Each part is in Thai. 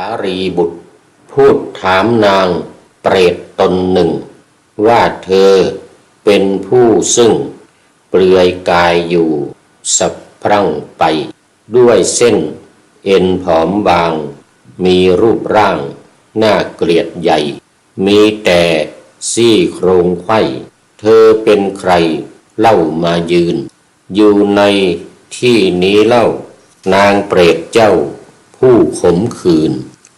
ารีบุตรพูดถามนางเปรตตนหนึ่งว่าเธอเป็นผู้ซึ่งเปลือยกายอยู่สะพรั่งไปด้วยเส้นเอ็นผอมบางมีรูปร่างน่าเกลียดใหญ่มีแต่ซี่โครงไขว้เธอเป็นใครเล่ามายืนอยู่ในที่นี้เล่านางเปรตเจ้าผู้ขมขื่น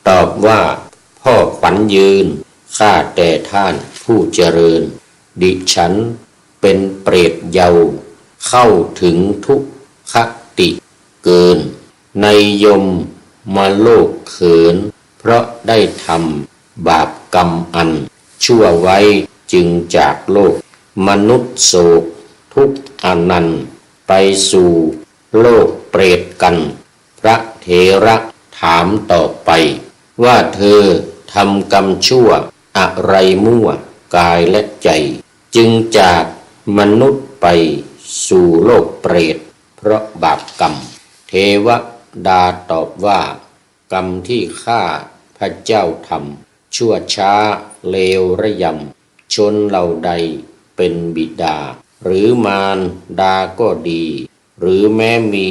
ตอบว่าพ่อขวัญยืนข้าแต่ท่านผู้เจริญดิฉันเป็นเปรตเยาว์เข้าถึงทุกขติเกินในยมมาโลกเขินเพราะได้ทำบาปกรรมอันชั่วไว้จึงจากโลกมนุษย์โศกทุกข์อนันต์ไปสู่โลกเปรตกันพระเถระถามต่อไปว่าเธอทำกรรมชั่วอะไรมั่วกายและใจจึงจากมนุษย์ไปสู่โลกเปรตเพราะบาปกรรมเทวดาตอบว่ากรรมที่ข้าพระเจ้าทำชั่วช้าเลวระยำชนเหล่าใดเป็นบิดาหรือมารดาก็ดีหรือแม้มี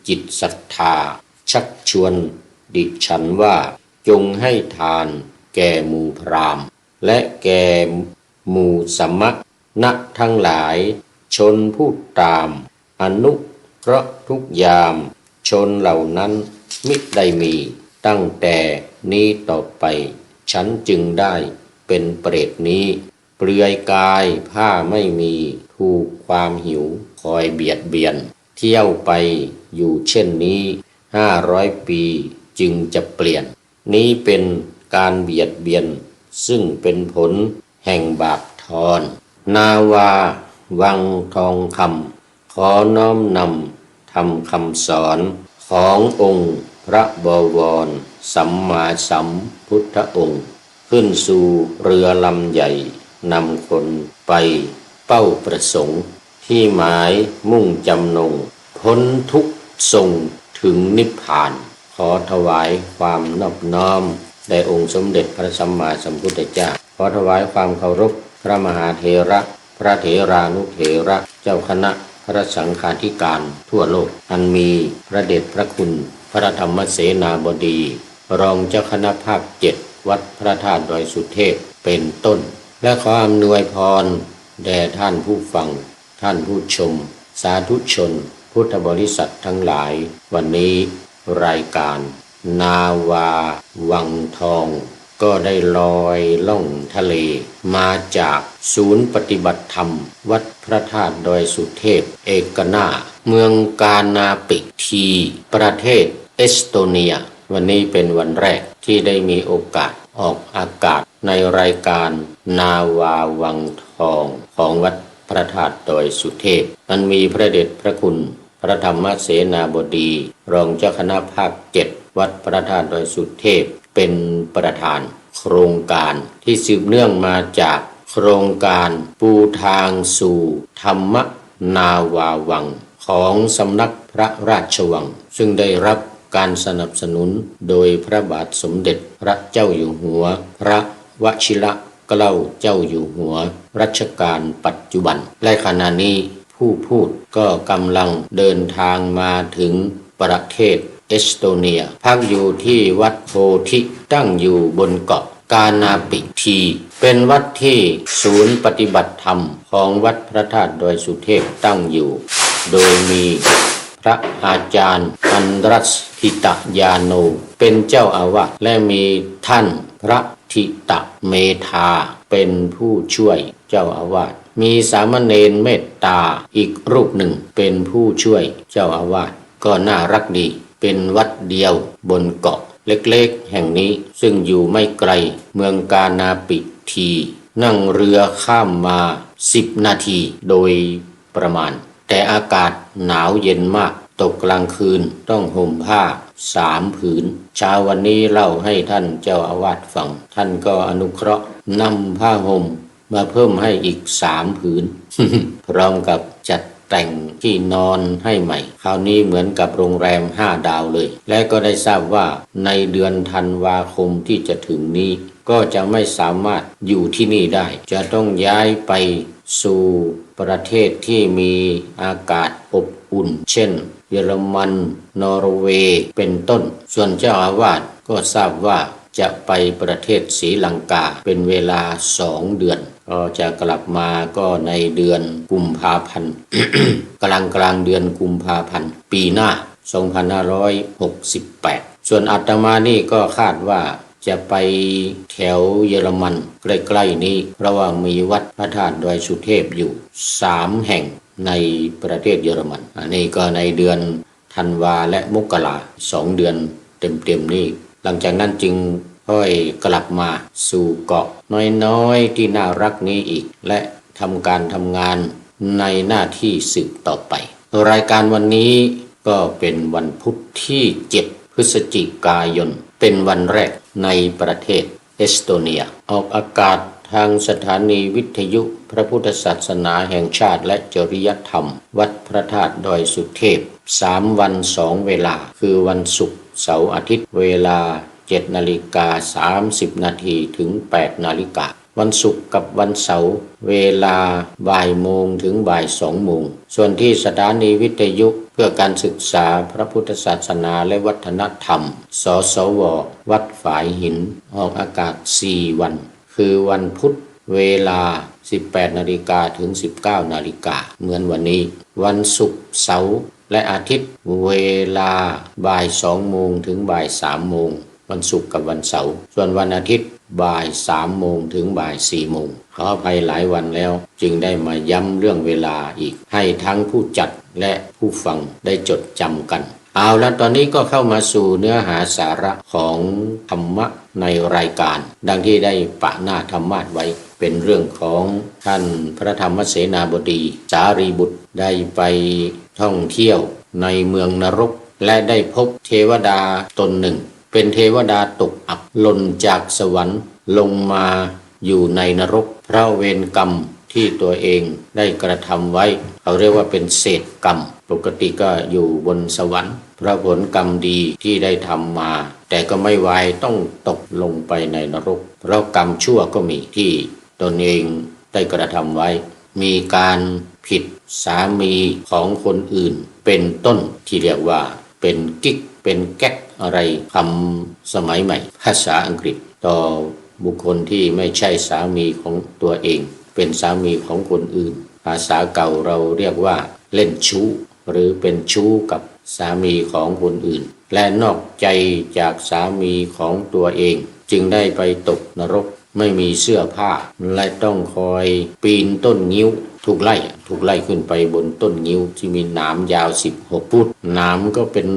จิตศรัทธาชักชวนดิฉันว่าจงให้ทานแก่หมู่พราหมณ์และแก่หมู่สมณะทั้งหลายชนผู้ตามอนุเคราะห์ทุกยามชนเหล่านั้นมิได้มีตั้งแต่นี้ต่อไปฉันจึงได้เป็นเปรตนี้เปลือยกายผ้าไม่มีถูกความหิวคอยเบียดเบียนเที่ยวไปอยู่เช่นนี้500 ปีจึงจะเปลี่ยนนี้เป็นการเบียดเบียนซึ่งเป็นผลแห่งบาปทอนนาวาวังทองคำขอน้อมนำทำคำสอนขององค์พระบวรสัมมาสัมพุทธองค์ขึ้นสู่เรือลำใหญ่นำคนไปเป้าประสงค์ที่หมายมุ่งจำนงพ้นทุกข์ทรงถึงนิพพานขอถวายความนอบน้อมแด่องค์สมเด็จพระสัมมาสัมพุทธเจ้าขอถวายความเคารพพระมหาเถระพระเถรานุเถระเจ้าคณะพระสังฆาธิการทั่วโลกอันมีพระเดชพระคุณพระธรรมเสนาบดีรองเจ้าคณะภาค7วัดพระธาตุดอยสุเทพเป็นต้นและขออำนวยพรแด่ท่านผู้ฟังท่านผู้ชมสาธุชนพุทธบริษัททั้งหลายวันนี้รายการนาวาวังทองก็ได้ลอยล่องทะเลมาจากศูนย์ปฏิบัติธรรมวัดพระธาตุดอยสุเทพเอกนาเมืองกานาปิทีประเทศเอสโตเนียวันนี้เป็นวันแรกที่ได้มีโอกาสออกอากาศในรายการนาวาวังทองของวัดพระธาตุดอยสุเทพมันมีพระเดชพระคุณพระธรรมเสนาบดีรองเจ้าคณะภาค7วัดพระธาตุดอยสุเทพเป็นประธานโครงการที่สืบเนื่องมาจากโครงการปูทางสู่ธรรมนาวาวังของสำนักพระราชวังซึ่งได้รับการสนับสนุนโดยพระบาทสมเด็จพระเจ้าอยู่หัวพระวชิรเกล้าเจ้าอยู่หัวรัชกาลปัจจุบันและขณะนี้ผู้พูดก็กำลังเดินทางมาถึงประเทศเอสโตเนียพักอยู่ที่วัดโพธิตั้งอยู่บนเกาะกานาปิทีเป็นวัดที่ศูนย์ปฏิบัติธรรมของวัดพระธาตุดอยสุเทพตั้งอยู่โดยมีพระอาจารย์อันรัสทิตยาโนเป็นเจ้าอาวาสและมีท่านพระทิตเมธาเป็นผู้ช่วยเจ้าอาวาสมีสามเณรเมตตาอีกรูปหนึ่งเป็นผู้ช่วยเจ้าอาวาสก็น่ารักดีเป็นวัดเดียวบนเกาะเล็กๆแห่งนี้ซึ่งอยู่ไม่ไกลเมืองกานาปิทีนั่งเรือข้ามมา10 นาทีโดยประมาณแต่อากาศหนาวเย็นมากตกกลางคืนต้องห่มผ้า3 ผืนเช้าวันนี้เล่าให้ท่านเจ้าอาวาสฟังท่านก็อนุเคราะห์นำผ้าห่มมาเพิ่มให้อีก3 ผืน พร้อมกับจัด แต่งที่นอนให้ใหม่คราวนี้เหมือนกับโรงแรม5 ดาวเลยและก็ได้ทราบว่าในเดือนธันวาคมที่จะถึงนี้ก็จะไม่สามารถอยู่ที่นี่ได้จะต้องย้ายไปสู่ประเทศที่มีอากาศอบอุ่นเช่นเยอรมันนอร์เวย์เป็นต้นส่วนเจ้าอาวาสก็ทราบว่าจะไปประเทศศรีลังกาเป็นเวลา2 เดือนก็จะกลับมาก็ในเดือนกุมภาพันธ์ กลางเดือนกุมภาพันธ์ปีหน้า2568ส่วนอาตมานี่ก็คาดว่าจะไปแถวเยอรมันใกล้ๆนี้เพราะว่ามีวัดพระธาตุดอยสุเทพอยู่3 แห่งในประเทศเยอรมันอันนี้ก็ในเดือนธันวาและมกรา2 เดือนเต็มๆนี่หลังจากนั้นจึงค่อยกลับมาสู่เกาะน้อยๆที่น่ารักนี้อีกและทำงานในหน้าที่สืบต่อไปรายการวันนี้ก็เป็นวันพุธที่7 พฤศจิกายนเป็นวันแรกในประเทศเอสโตเนียออกอากาศทางสถานีวิทยุพระพุทธศาสนาแห่งชาติและจริยธรรมวัดพระธาตุดอยสุเทพ3 วัน 2 เวลาคือวันศุกร์เสาร์อาทิตย์เวลา7:30 นาทีถึง8 นาฬิกาวันศุกร์กับวันเสาร์เวลาบ่ายโมงถึงบ่าย2 โมงส่วนที่สถานีวิทยุเพื่อการศึกษาพระพุทธศาสนาและวัฒนธรรมสสววัดฝายหินออกอากาศ4 วันคือวันพุธเวลา18 นาฬิกาถึง19 นาฬิกาเหมือนวันนี้วันศุกร์เสาร์และอาทิตย์เวลาบ่าย2 โมงถึงบ่าย3 โมงวันศุกร์กับวันเสาร์ส่วนวันอาทิตย์บ่าย3 โมงถึงบ่าย4 โมงขออภัยหลายวันแล้วจึงได้มาย้ำเรื่องเวลาอีกให้ทั้งผู้จัดและผู้ฟังได้จดจำกันเอาแล้วตอนนี้ก็เข้ามาสู่เนื้อหาสาระของธรรมะในรายการดังที่ได้ปะหน้าธรรมาสไว้เป็นเรื่องของท่านพระธรรมเสนาบดีสารีบุตรได้ไปท่องเที่ยวในเมืองนรกและได้พบเทวดาตนหนึ่งเป็นเทวดาตกอับหล่นจากสวรรค์ลงมาอยู่ในนรกเพราะเวรกรรมที่ตัวเองได้กระทำไว้เขาเรียกว่าเป็นเศษกรรมปกติก็อยู่บนสวรรค์เพราะผลกรรมดีที่ได้ทำมาแต่ก็ไม่ไหวต้องตกลงไปในนรกเพราะกรรมชั่วก็มีที่ตนเองได้กระทำไว้มีการผิดสามีของคนอื่นเป็นต้นที่เรียกว่าเป็นกิ๊กเป็นแก๊กอะไรคำสมัยใหม่ภาษาอังกฤษต่อบุคคลที่ไม่ใช่สามีของตัวเองเป็นสามีของคนอื่นภาษาเก่าเราเรียกว่าเล่นชู้หรือเป็นชู้กับสามีของคนอื่นและนอกใจจากสามีของตัวเองจึงได้ไปตกนรกไม่มีเสื้อผ้าและต้องคอยปีนต้นงิ้วถูกไล่ขึ้นไปบนต้นงิ้วที่มีหนามยาว16 ฟุตหนามก็เป็น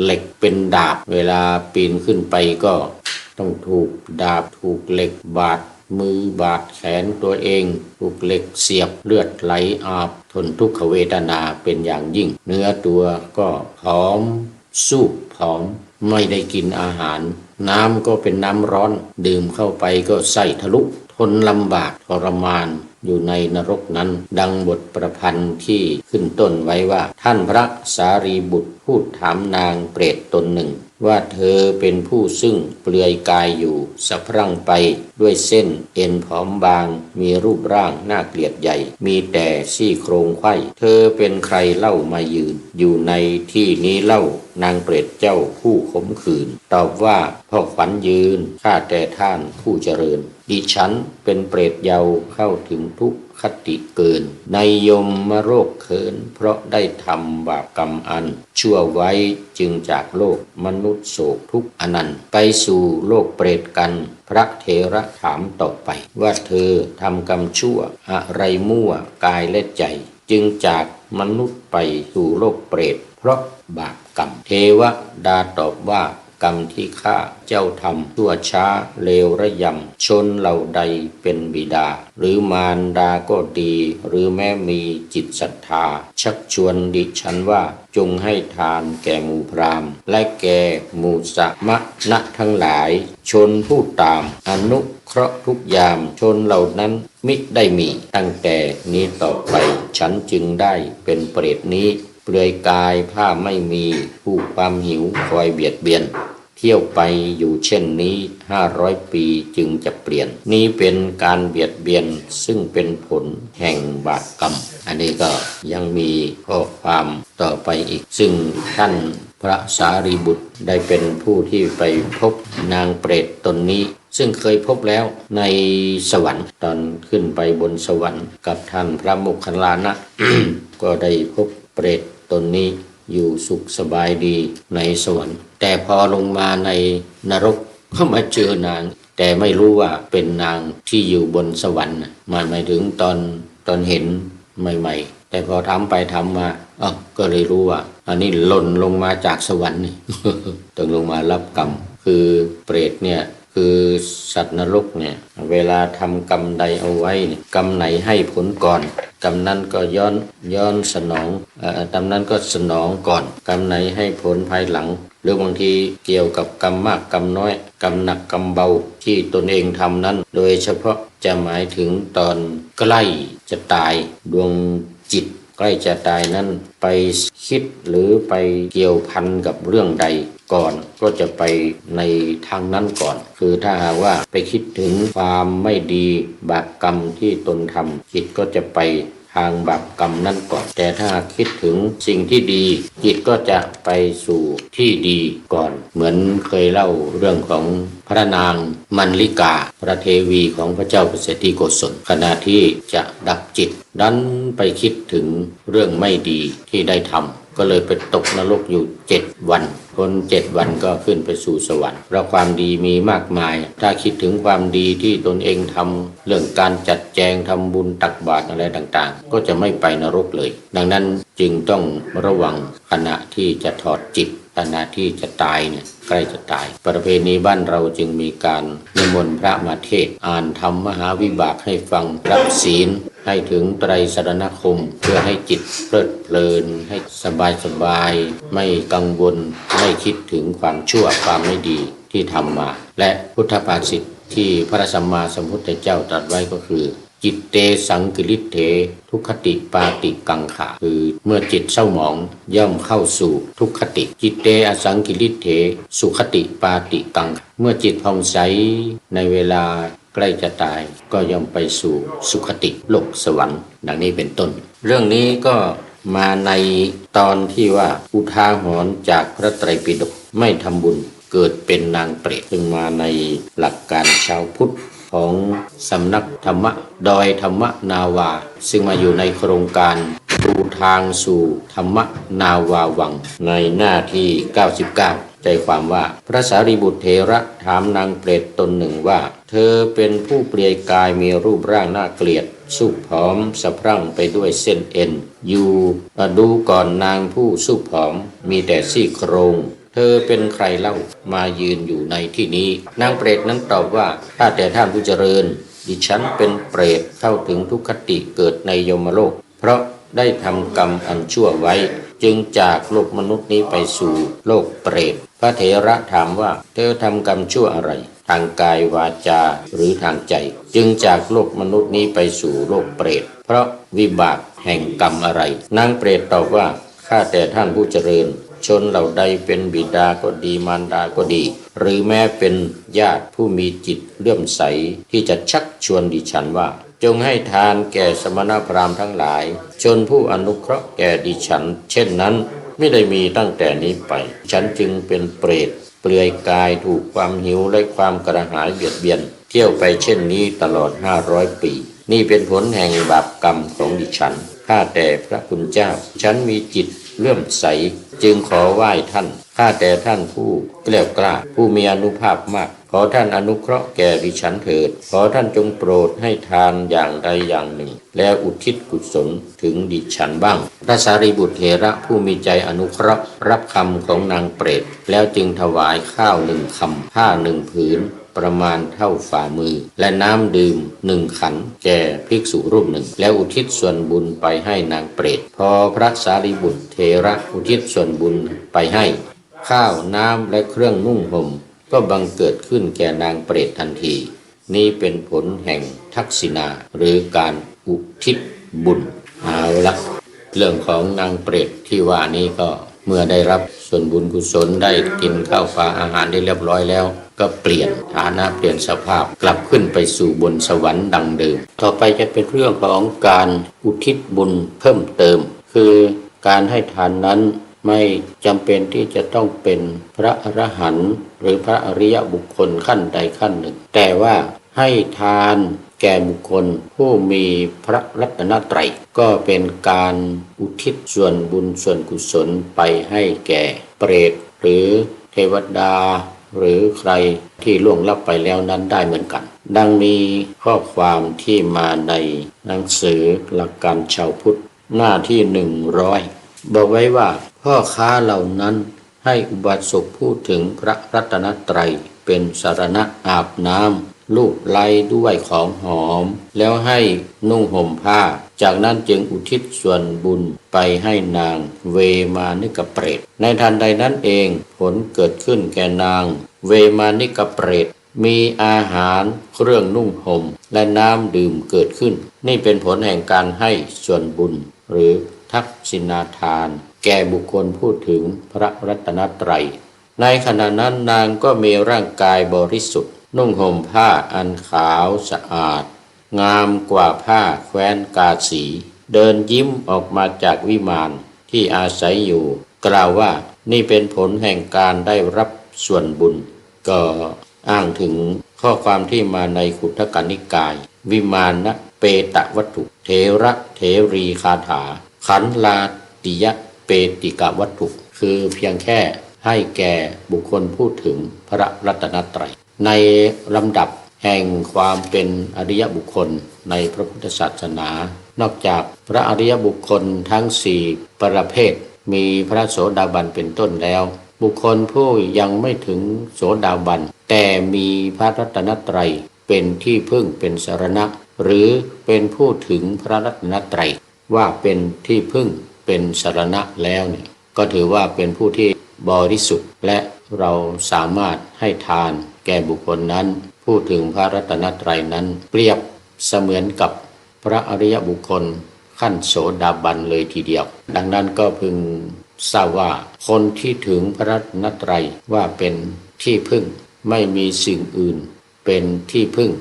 เหล็กเป็นดาบเวลาปีนขึ้นไปก็ต้องถูกดาบถูกเหล็กบาดมือบาดแขนตัวเองถูกเหล็กเสียบเลือดไหลอาบทนทุกขเวทนาเป็นอย่างยิ่งเนื้อตัวก็ผอมสูบผอมไม่ได้กินอาหารน้ำก็เป็นน้ำร้อนดื่มเข้าไปก็ไส้ทะลุทนลำบากทรมานอยู่ในนรกนั้นดังบทประพันธ์ที่ขึ้นต้นไว้ว่าท่านพระสารีบุตรพูดถามนางเปรตตนหนึ่งว่าเธอเป็นผู้ซึ่งเปลือยกายอยู่สะพรั่งไปด้วยเส้นเอ็นผอมบางมีรูปร่างน่าเกลียดใหญ่มีแต่ซี่โครงไขว้เธอเป็นใครเล่ามายืนอยู่ในที่นี้เล่านางเปรตเจ้าผู้ขมขื่นตอบว่าพ่อขวัญยืนข้าแต่ท่านผู้เจริญดิฉันเป็นเปรตเยาว์เข้าถึงทุกขติเกินในยมมาโรคเขินเพราะได้ทำบาปกรรมอันชั่วไว้จึงจากโลกมนุษย์โศกทุกข์อนันต์ไปสู่โลกเปรตกันพระเถระถามต่อไปว่าเธอทำกรรมชั่วอะไรมั่วกายและใจจึงจากมนุษย์ไปสู่โลกเปรตเพราะบาปกรรมเทวดาตอบว่า กรรมที่ข้าเจ้าทำชั่วช้าเลวระยำชนเหล่าใดเป็นบิดาหรือมารดาก็ดีหรือแม้มีจิตศรัทธาชักชวนดิฉันว่าจงให้ทานแก่หมู่พราหมณ์และแก่หมู่สมณะทั้งหลายชนผู้ตามอนุเคราะห์ทุกยามชนเหล่านั้นมิได้มีตั้งแต่นี้ต่อไปฉันจึงได้เป็นเปรตนี้เปลือยกายผ้าไม่มีผู้ความหิวคอยเบียดเบียนเที่ยวไปอยู่เช่นนี้500 ปีจึงจะเปลี่ยนนี้เป็นการเบียดเบียนซึ่งเป็นผลแห่งบาปกรรมอันนี้ก็ยังมีข้อความต่อไปอีกซึ่งท่านพระสารีบุตรได้เป็นผู้ที่ไปพบนางเปรตตนนี้ซึ่งเคยพบแล้วในสวรรค์ตอนขึ้นไปบนสวรรค์กับท่านพระโมคคัลลานะ ก็ได้พบเปรตตนนี้อยู่สุขสบายดีในสวรรค์แต่พอลงมาในนรกก็มาเจอนางแต่ไม่รู้ว่าเป็นนางที่อยู่บนสวรรค์หมายถึงตอนเห็นใหม่ๆแต่พอทำไปทำมาก็เลยรู้ว่าอันนี้หล่นลงมาจากสวรรค์นี่ ต้องลงมารับกรรมคือเปรตเนี่ยคือสัตว์นรกเนี่ยเวลาทำกรรมใดเอาไว้กรรมไหนให้ผลก่อนกรรมนั้นก็ย้อนสนองกรรมนั้นก็สนองก่อนกรรมไหนให้ผลภายหลังหรือบางทีเกี่ยวกับกรรมมากกรรมน้อยกรรมหนักกรรมเบาที่ตนเองทำนั้นโดยเฉพาะจะหมายถึงตอนใกล้จะตายดวงจิตใกล้จะตายนั้นไปคิดหรือไปเกี่ยวพันกับเรื่องใดก่อนก็จะไปในทางนั้นก่อนคือถ้าหากว่าไปคิดถึงความไม่ดีบาปกรรมที่ตนทำจิตก็จะไปทางบาปกรรมนั้นก่อนแต่ถ้าคิดถึงสิ่งที่ดีจิตก็จะไปสู่ที่ดีก่อนเหมือนเคยเล่าเรื่องของพระนางมัลลิกาพระเทวีของพระเจ้าประเสฐีโกศลขณะที่จะดับจิตดันไปคิดถึงเรื่องไม่ดีที่ได้ทำก็เลยไปตกนรกอยู่7 วันคน7 วันก็ขึ้นไปสู่สวรรค์เพราะความดีมีมากมายถ้าคิดถึงความดีที่ตนเองทำเรื่องการจัดแจงทำบุญตักบาตรอะไรต่างๆก็จะไม่ไปนรกเลยดังนั้นจึงต้องระวังขณะที่จะถอดจิตขณะที่จะตายเนี่ยใกล้จะตายประเพณีบ้านเราจึงมีการนิมนต์พระมาเทศน์อ่านธรรมมหาวิบากให้ฟังรับศีลให้ถึงไตรสรณคมเพื่อให้จิตเพลิดเพลินให้สบายไม่กังวลไม่คิดถึงความชั่วความไม่ดีที่ทำมาและพุทธภาษิตที่พระสัมมาสัมพุทธเจ้าตรัสไว้ก็คือจิตเตสังกิริเถทุกขติปาติกังขาคือเมื่อจิตเศร้าหมองย่อมเข้าสู่ทุกขติจิตเตอสังกิริเถสุขติปาติกังเมื่อจิตผ่องใสในเวลาใกล้จะตายก็ย่อมไปสู่สุขติโลกสวรรค์ดังนี้เป็นต้นเรื่องนี้ก็มาในตอนที่ว่าอุทาหรณ์จากพระไตรปิฎกไม่ทำบุญเกิดเป็นนางเปรตจึงมาในหลักการชาวพุทธของสำนักธรรมะดอยธรรมนาวาซึ่งมาอยู่ในโครงการดูทางสู่ธรรมนาวาวังในหน้าที่99ใจความว่าพระสารีบุตรเถระถามนางเปรตตนหนึ่งว่าเธอเป็นผู้เปลือยกายมีรูปร่างน่าเกลียดสุผอมสะพรั่งไปด้วยเส้นเอ็นอยู่ดูก่อนนางผู้สุผอมมีแต่ซี่โครงเธอเป็นใครเล่ามายืนอยู่ในที่นี้นางเปรตนั้นตอบว่าถ้าแต่ท่านผู้เจริญดิฉันเป็นเปรตเข้าถึงทุกขติเกิดในยมโลกเพราะได้ทำกรรมอันชั่วไว้จึงจากโลกมนุษย์นี้ไปสู่โลกเปรตพระเถระถามว่าเธอทำกรรมชั่วอะไรทางกายวาจาหรือทางใจจึงจากโลกมนุษย์นี้ไปสู่โลกเปรตเพราะวิบากแห่งกรรมอะไรนางเปรตตอบว่าข้าแต่ท่านผู้เจริญชนเหล่าใดเป็นบิดาก็ดีมารดาก็ดีหรือแม้เป็นญาติผู้มีจิตเลื่อมใสที่จะชักชวนดิฉันว่าจงให้ทานแก่สมณพราหมณ์ทั้งหลายชนผู้อนุเคราะห์แก่ดิฉันเช่นนั้นไม่ได้มีตั้งแต่นี้ไปฉันจึงเป็นเปรตเปลือยกายถูกความหิวและความกระหายเบียดเบียนเที่ยวไปเช่นนี้ตลอด500 ปีนี่เป็นผลแห่งบาปกรรมของดิฉันข้าแต่พระคุณเจ้าฉันมีจิตเลื่อมใส จึงขอไหว้ท่านข้าแต่ท่านผู้แกล้วกล้าผู้มีอานุภาพมากขอท่านอนุเคราะห์แก่ดิฉันเถิดขอท่านจงโปรดให้ทานอย่างใดอย่างหนึ่งแล้วอุทิศกุศลถึงดิฉันบ้างพระสารีบุตรเถระผู้มีใจอนุเคราะห์รับคำของนางเปรตแล้วจึงถวายข้าวหนึ่งคำผ้าหนึ่งผืนประมาณเท่าฝ่ามือและน้ำดื่มหนึ่งขันแก่ภิกษุรูปหนึ่งแล้วอุทิศส่วนบุญไปให้นางเปรตพอพระสารีบุตรเถระอุทิศส่วนบุญไปให้ข้าวน้ำและเครื่องนุ่งห่มก็บังเกิดขึ้นแก่นางเปรตทันทีนี้เป็นผลแห่งทักษิณาหรือการอุทิศบุญเอาละเรื่องของนางเปรตที่ว่านี้ก็เมื่อได้รับส่วนบุญกุศลได้กินข้าวปลาอาหารได้เรียบร้อยแล้วก็เปลี่ยนฐานะเปลี่ยนสภาพกลับขึ้นไปสู่บนสวรรค์ดังเดิมต่อไปจะเป็นเรื่องของการอุทิศบุญเพิ่มเติมคือการให้ทานนั้นไม่จำเป็นที่จะต้องเป็นพระอรหันต์หรือพระอริยบุคคลขั้นใดขั้นหนึ่งแต่ว่าให้ทานแก่บุคคลผู้มีพระรัตนตรัยก็เป็นการอุทิศส่วนบุญส่วนกุศลไปให้แก่เปรตหรือเทวดาหรือใครที่ล่วงลับไปแล้วนั้นได้เหมือนกันดังมีข้อความที่มาในหนังสือหลักการชาวพุทธหน้าที่100บอกไว้ว่าพ่อค้าเหล่านั้นให้อุบาสกพูดถึงพระรัตนตรัยเป็นสรณะอาบน้ำลูบไล้ด้วยของหอมแล้วให้นุ่งห่มผ้าจากนั้นจึงอุทิศส่วนบุญไปให้นางเวมานิกเปรตในทันใดนั้นเองผลเกิดขึ้นแก่นางเวมานิกเปรตมีอาหารเครื่องนุ่งห่มและน้ำดื่มเกิดขึ้นนี่เป็นผลแห่งการให้ส่วนบุญหรือทักษิณาทานแก่บุคคลพูดถึงพระรัตนตรัยในขณะนั้นนางก็มีร่างกายบริสุทธิ์นุ่งห่มผ้าอันขาวสะอาดงามกว่าผ้าแคว้นกาสีเดินยิ้มออกมาจากวิมานที่อาศัยอยู่กล่าวว่านี่เป็นผลแห่งการได้รับส่วนบุญก็อ้างถึงข้อความที่มาในขุททกนิกายวิมานนะเปตวัตถุเถระเถรีคาถาขันลาติยะเปติกวัตถุคือเพียงแค่ให้แก่บุคคลพูดถึงพระรัตนตรัยในลำดับแห่งความเป็นอริยบุคคลในพระพุทธศาสนานอกจากพระอริยบุคคลทั้ง4ประเภทมีพระโสดาบันเป็นต้นแล้วบุคคลผู้ยังไม่ถึงโสดาบันแต่มีพระรัตนตรัยเป็นที่พึ่งเป็นสรณะหรือเป็นผู้ถึงพระรัตนตรัยว่าเป็นที่พึ่งเป็นสรณะแล้วเนี่ยก็ถือว่าเป็นผู้ที่บริสุทธิ์และเราสามารถให้ทานแก่บุคคลนั้นพูดถึงพระรัตนตรัยนั้นเปรียบเสมือนกับพระอริยบุคคลขั้นโสดาบันเลยทีเดียวดังนั้นก็พึงทราบว่าคนที่ถึงพระรัตนตรัยว่าเป็นที่พึ่งไม่มีสิ่งอื่นเป็นที่พึ่ง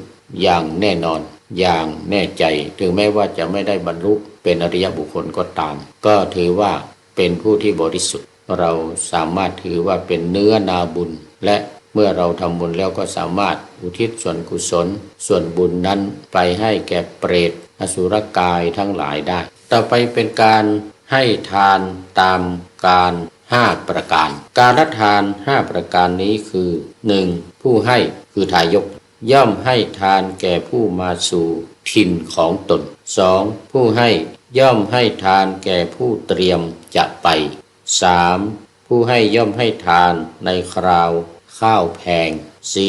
อย่างแน่นอนอย่างแน่ใจถึงแม้ว่าจะไม่ได้บรรลุเป็นอริยบุคคลก็ตามก็ถือว่าเป็นผู้ที่บริสุทธิ์เราสามารถถือว่าเป็นเนื้อนาบุญและเมื่อเราทำบุญแล้วก็สามารถอุทิศส่วนกุศลส่วนบุญนั้นไปให้แก่เปรตอสุรกายทั้งหลายได้ต่อไปเป็นการให้ทานตามการ5ประการการละทาน5ประการนี้คือ 1. ผู้ให้คือทายกย่อมให้ทานแก่ผู้มาสู่ถิ่นของตน 2. ผู้ให้ย่อมให้ทานแก่ผู้เตรียมจะไป 3. ผู้ให้ย่อมให้ทานในคราวข้าวแพง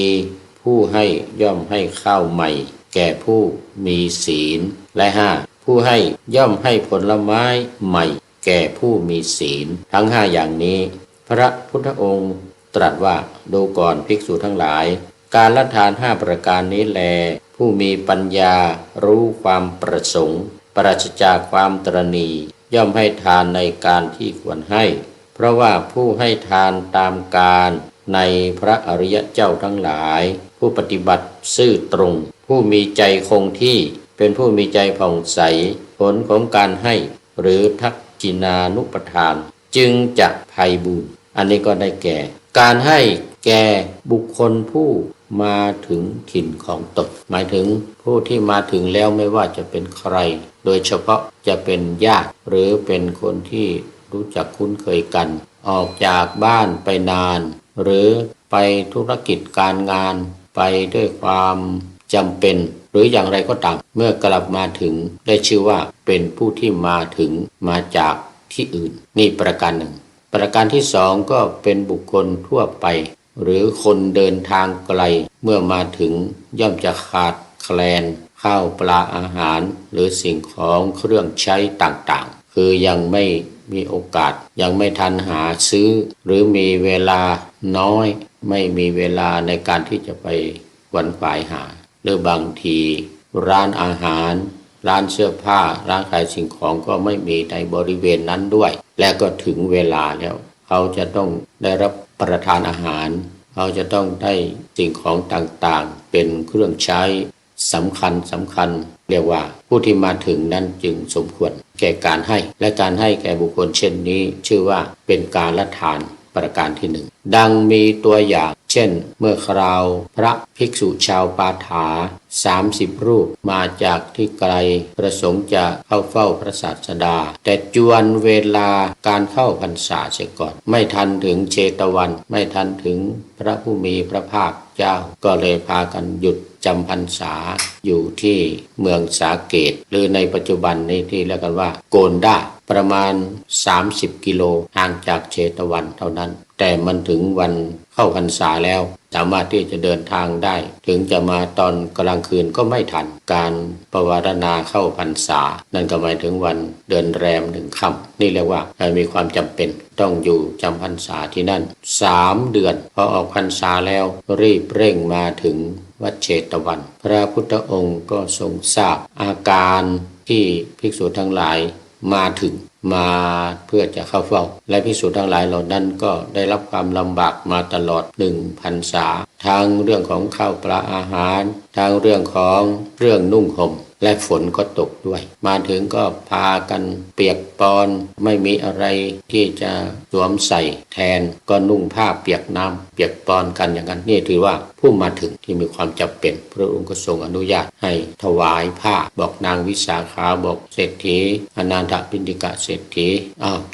4. ผู้ให้ย่อมให้ข้าวใหม่แก่ผู้มีศีลและ 5. ผู้ให้ย่อมให้ผลไม้ใหม่แก่ผู้มีศีลทั้ง5อย่างนี้พระพุทธองค์ตรัสว่าดูก่อนภิกษุทั้งหลายการละทาน5ประการนี้แลผู้มีปัญญารู้ความประสงค์ปราศจากความตระหนี่ย่อมให้ทานในการที่ควรให้เพราะว่าผู้ให้ทานตามการในพระอริยเจ้าทั้งหลายผู้ปฏิบัติซื่อตรงผู้มีใจคงที่เป็นผู้มีใจผ่องใสผลของการให้หรือทักกินานุปทานจึงจะไพบูลย์อันนี้ก็ได้แก่การให้แก่บุคคลผู้มาถึงถิ่นของตนหมายถึงผู้ที่มาถึงแล้วไม่ว่าจะเป็นใครโดยเฉพาะจะเป็นญาติหรือเป็นคนที่รู้จักคุ้นเคยกัน ออกจากบ้านไปนาน หรือไปธุรกิจการงานไปด้วยความจำเป็นหรืออย่างไรก็ตามเมื่อกลับมาถึงได้ชื่อว่าเป็นผู้ที่มาถึงมาจากที่อื่นนี่ประการหนึ่งประการที่สองก็เป็นบุคคลทั่วไปหรือคนเดินทางไกลเมื่อมาถึงย่อมจะขาดแคลนข้าวปลาอาหารหรือสิ่งของเครื่องใช้ต่างๆคือยังไม่มีโอกาสยังไม่ทันหาซื้อหรือมีเวลาน้อยไม่มีเวลาในการที่จะไปขวนขวายหาหรือบางทีร้านอาหารร้านเสื้อผ้าร้านขายสิ่งของก็ไม่มีในบริเวณนั้นด้วยและก็ถึงเวลาแล้วเขาจะต้องได้รับประทานอาหารเขาจะต้องได้สิ่งของต่างๆเป็นเครื่องใช้สำคัญเรียกว่าผู้ที่มาถึงนั้นจึงสมควรแก่การให้และการให้แก่บุคคลเช่นนี้ชื่อว่าเป็นการละทานประการที่หนึ่งดังมีตัวอย่างเช่นเมื่อคราวพระภิกษุชาวปาฐา30 รูปมาจากที่ไกลประสงค์จะเข้าเฝ้าพระศาสดาแต่จวนเวลาการเข้าพรรษาเสียก่อนไม่ทันถึงเชตวันไม่ทันถึงพระผู้มีพระภาคเจ้าก็เลยพากันหยุดจำพรรษาอยู่ที่เมืองสาเกตหรือในปัจจุบันนี้ที่เรียกกันว่าโกนดาประมาณ30 กิโลห่างจากเชตวันเท่านั้นแต่มันถึงวันเข้าพรรษาแล้วสามารถที่จะเดินทางได้ถึงจะมาตอนกลางคืนก็ไม่ทันการปวารณาเข้าพรรษานั่นก็หมายถึงวันเดือนแรม1 ค่ำนี่เรียกว่ามีความจำเป็นต้องอยู่จำพรรษาที่นั่น3 เดือนพอออกพรรษาแล้วรีบเร่งมาถึงวัดเชตวันพระพุทธองค์ก็ทรงทราบอาการที่ภิกษุทั้งหลายมาถึงมาเพื่อจะเข้าเฝ้าและภิกษุทั้งหลายเหล่านั้นก็ได้รับความลำบากมาตลอด1 พรรษาทั้งเรื่องของข้าวปลาอาหารทั้งเรื่องของเครื่องนุ่งห่มและฝนก็ตกด้วยมาถึงก็พากันเปียกปอนไม่มีอะไรที่จะสวมใส่แทนก็นุ่งผ้าเปียกน้ำเปียกปอนกันอย่างนั้นนี่ถือว่าผู้มาถึงที่มีความจำเป็นพระองค์ก็ทรงอนุญาตให้ถวายผ้าบอกนางวิสาขาบอกเศรษฐีอนันทปิณฑิกะเศรษฐี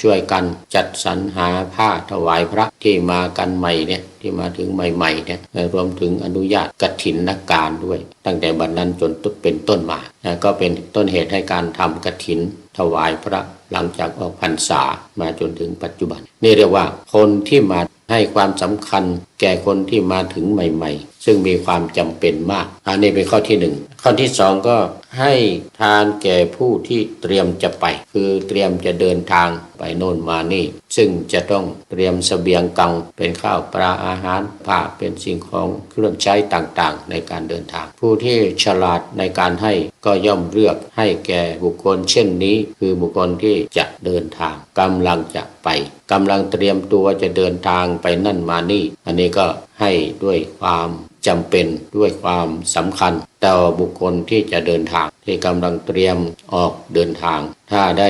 ช่วยกันจัดสรรหาผ้าถวายพระที่มากันใหม่เนี่ยที่มาถึงใหม่ๆเนี่ยรวมถึงอนุญาตกฐินการด้วยตั้งแต่บัดนั้นจนเป็นต้นมาก็เป็นต้นเหตุให้การทำกฐินถวายพระหลังจากออกพรรษามาจนถึงปัจจุบันนี่เรียกว่าคนที่มาให้ความสำคัญแก่คนที่มาถึงใหม่ๆซึ่งมีความจำเป็นมากอันนี้เป็นข้อที่ 1ข้อที่ 2ก็ให้ทานแก่ผู้ที่เตรียมจะไปคือเตรียมจะเดินทางไปโน่นมานี่ซึ่งจะต้องเตรียมเสบียงกังเป็นข้าวปลาอาหารผ้าเป็นสิ่งของเครื่องใช้ต่างๆในการเดินทางผู้ที่ฉลาดในการให้ก็ย่อมเลือกให้แก่บุคคลเช่นนี้คือบุคคลที่จะเดินทางกำลังจะไปกำลังเตรียมตัวจะเดินทางไปนั่นมานี่อันนี้ก็ให้ด้วยความจำเป็นด้วยความสำคัญต่อบุคคลที่จะเดินทางที่กำลังเตรียมออกเดินทางถ้าได้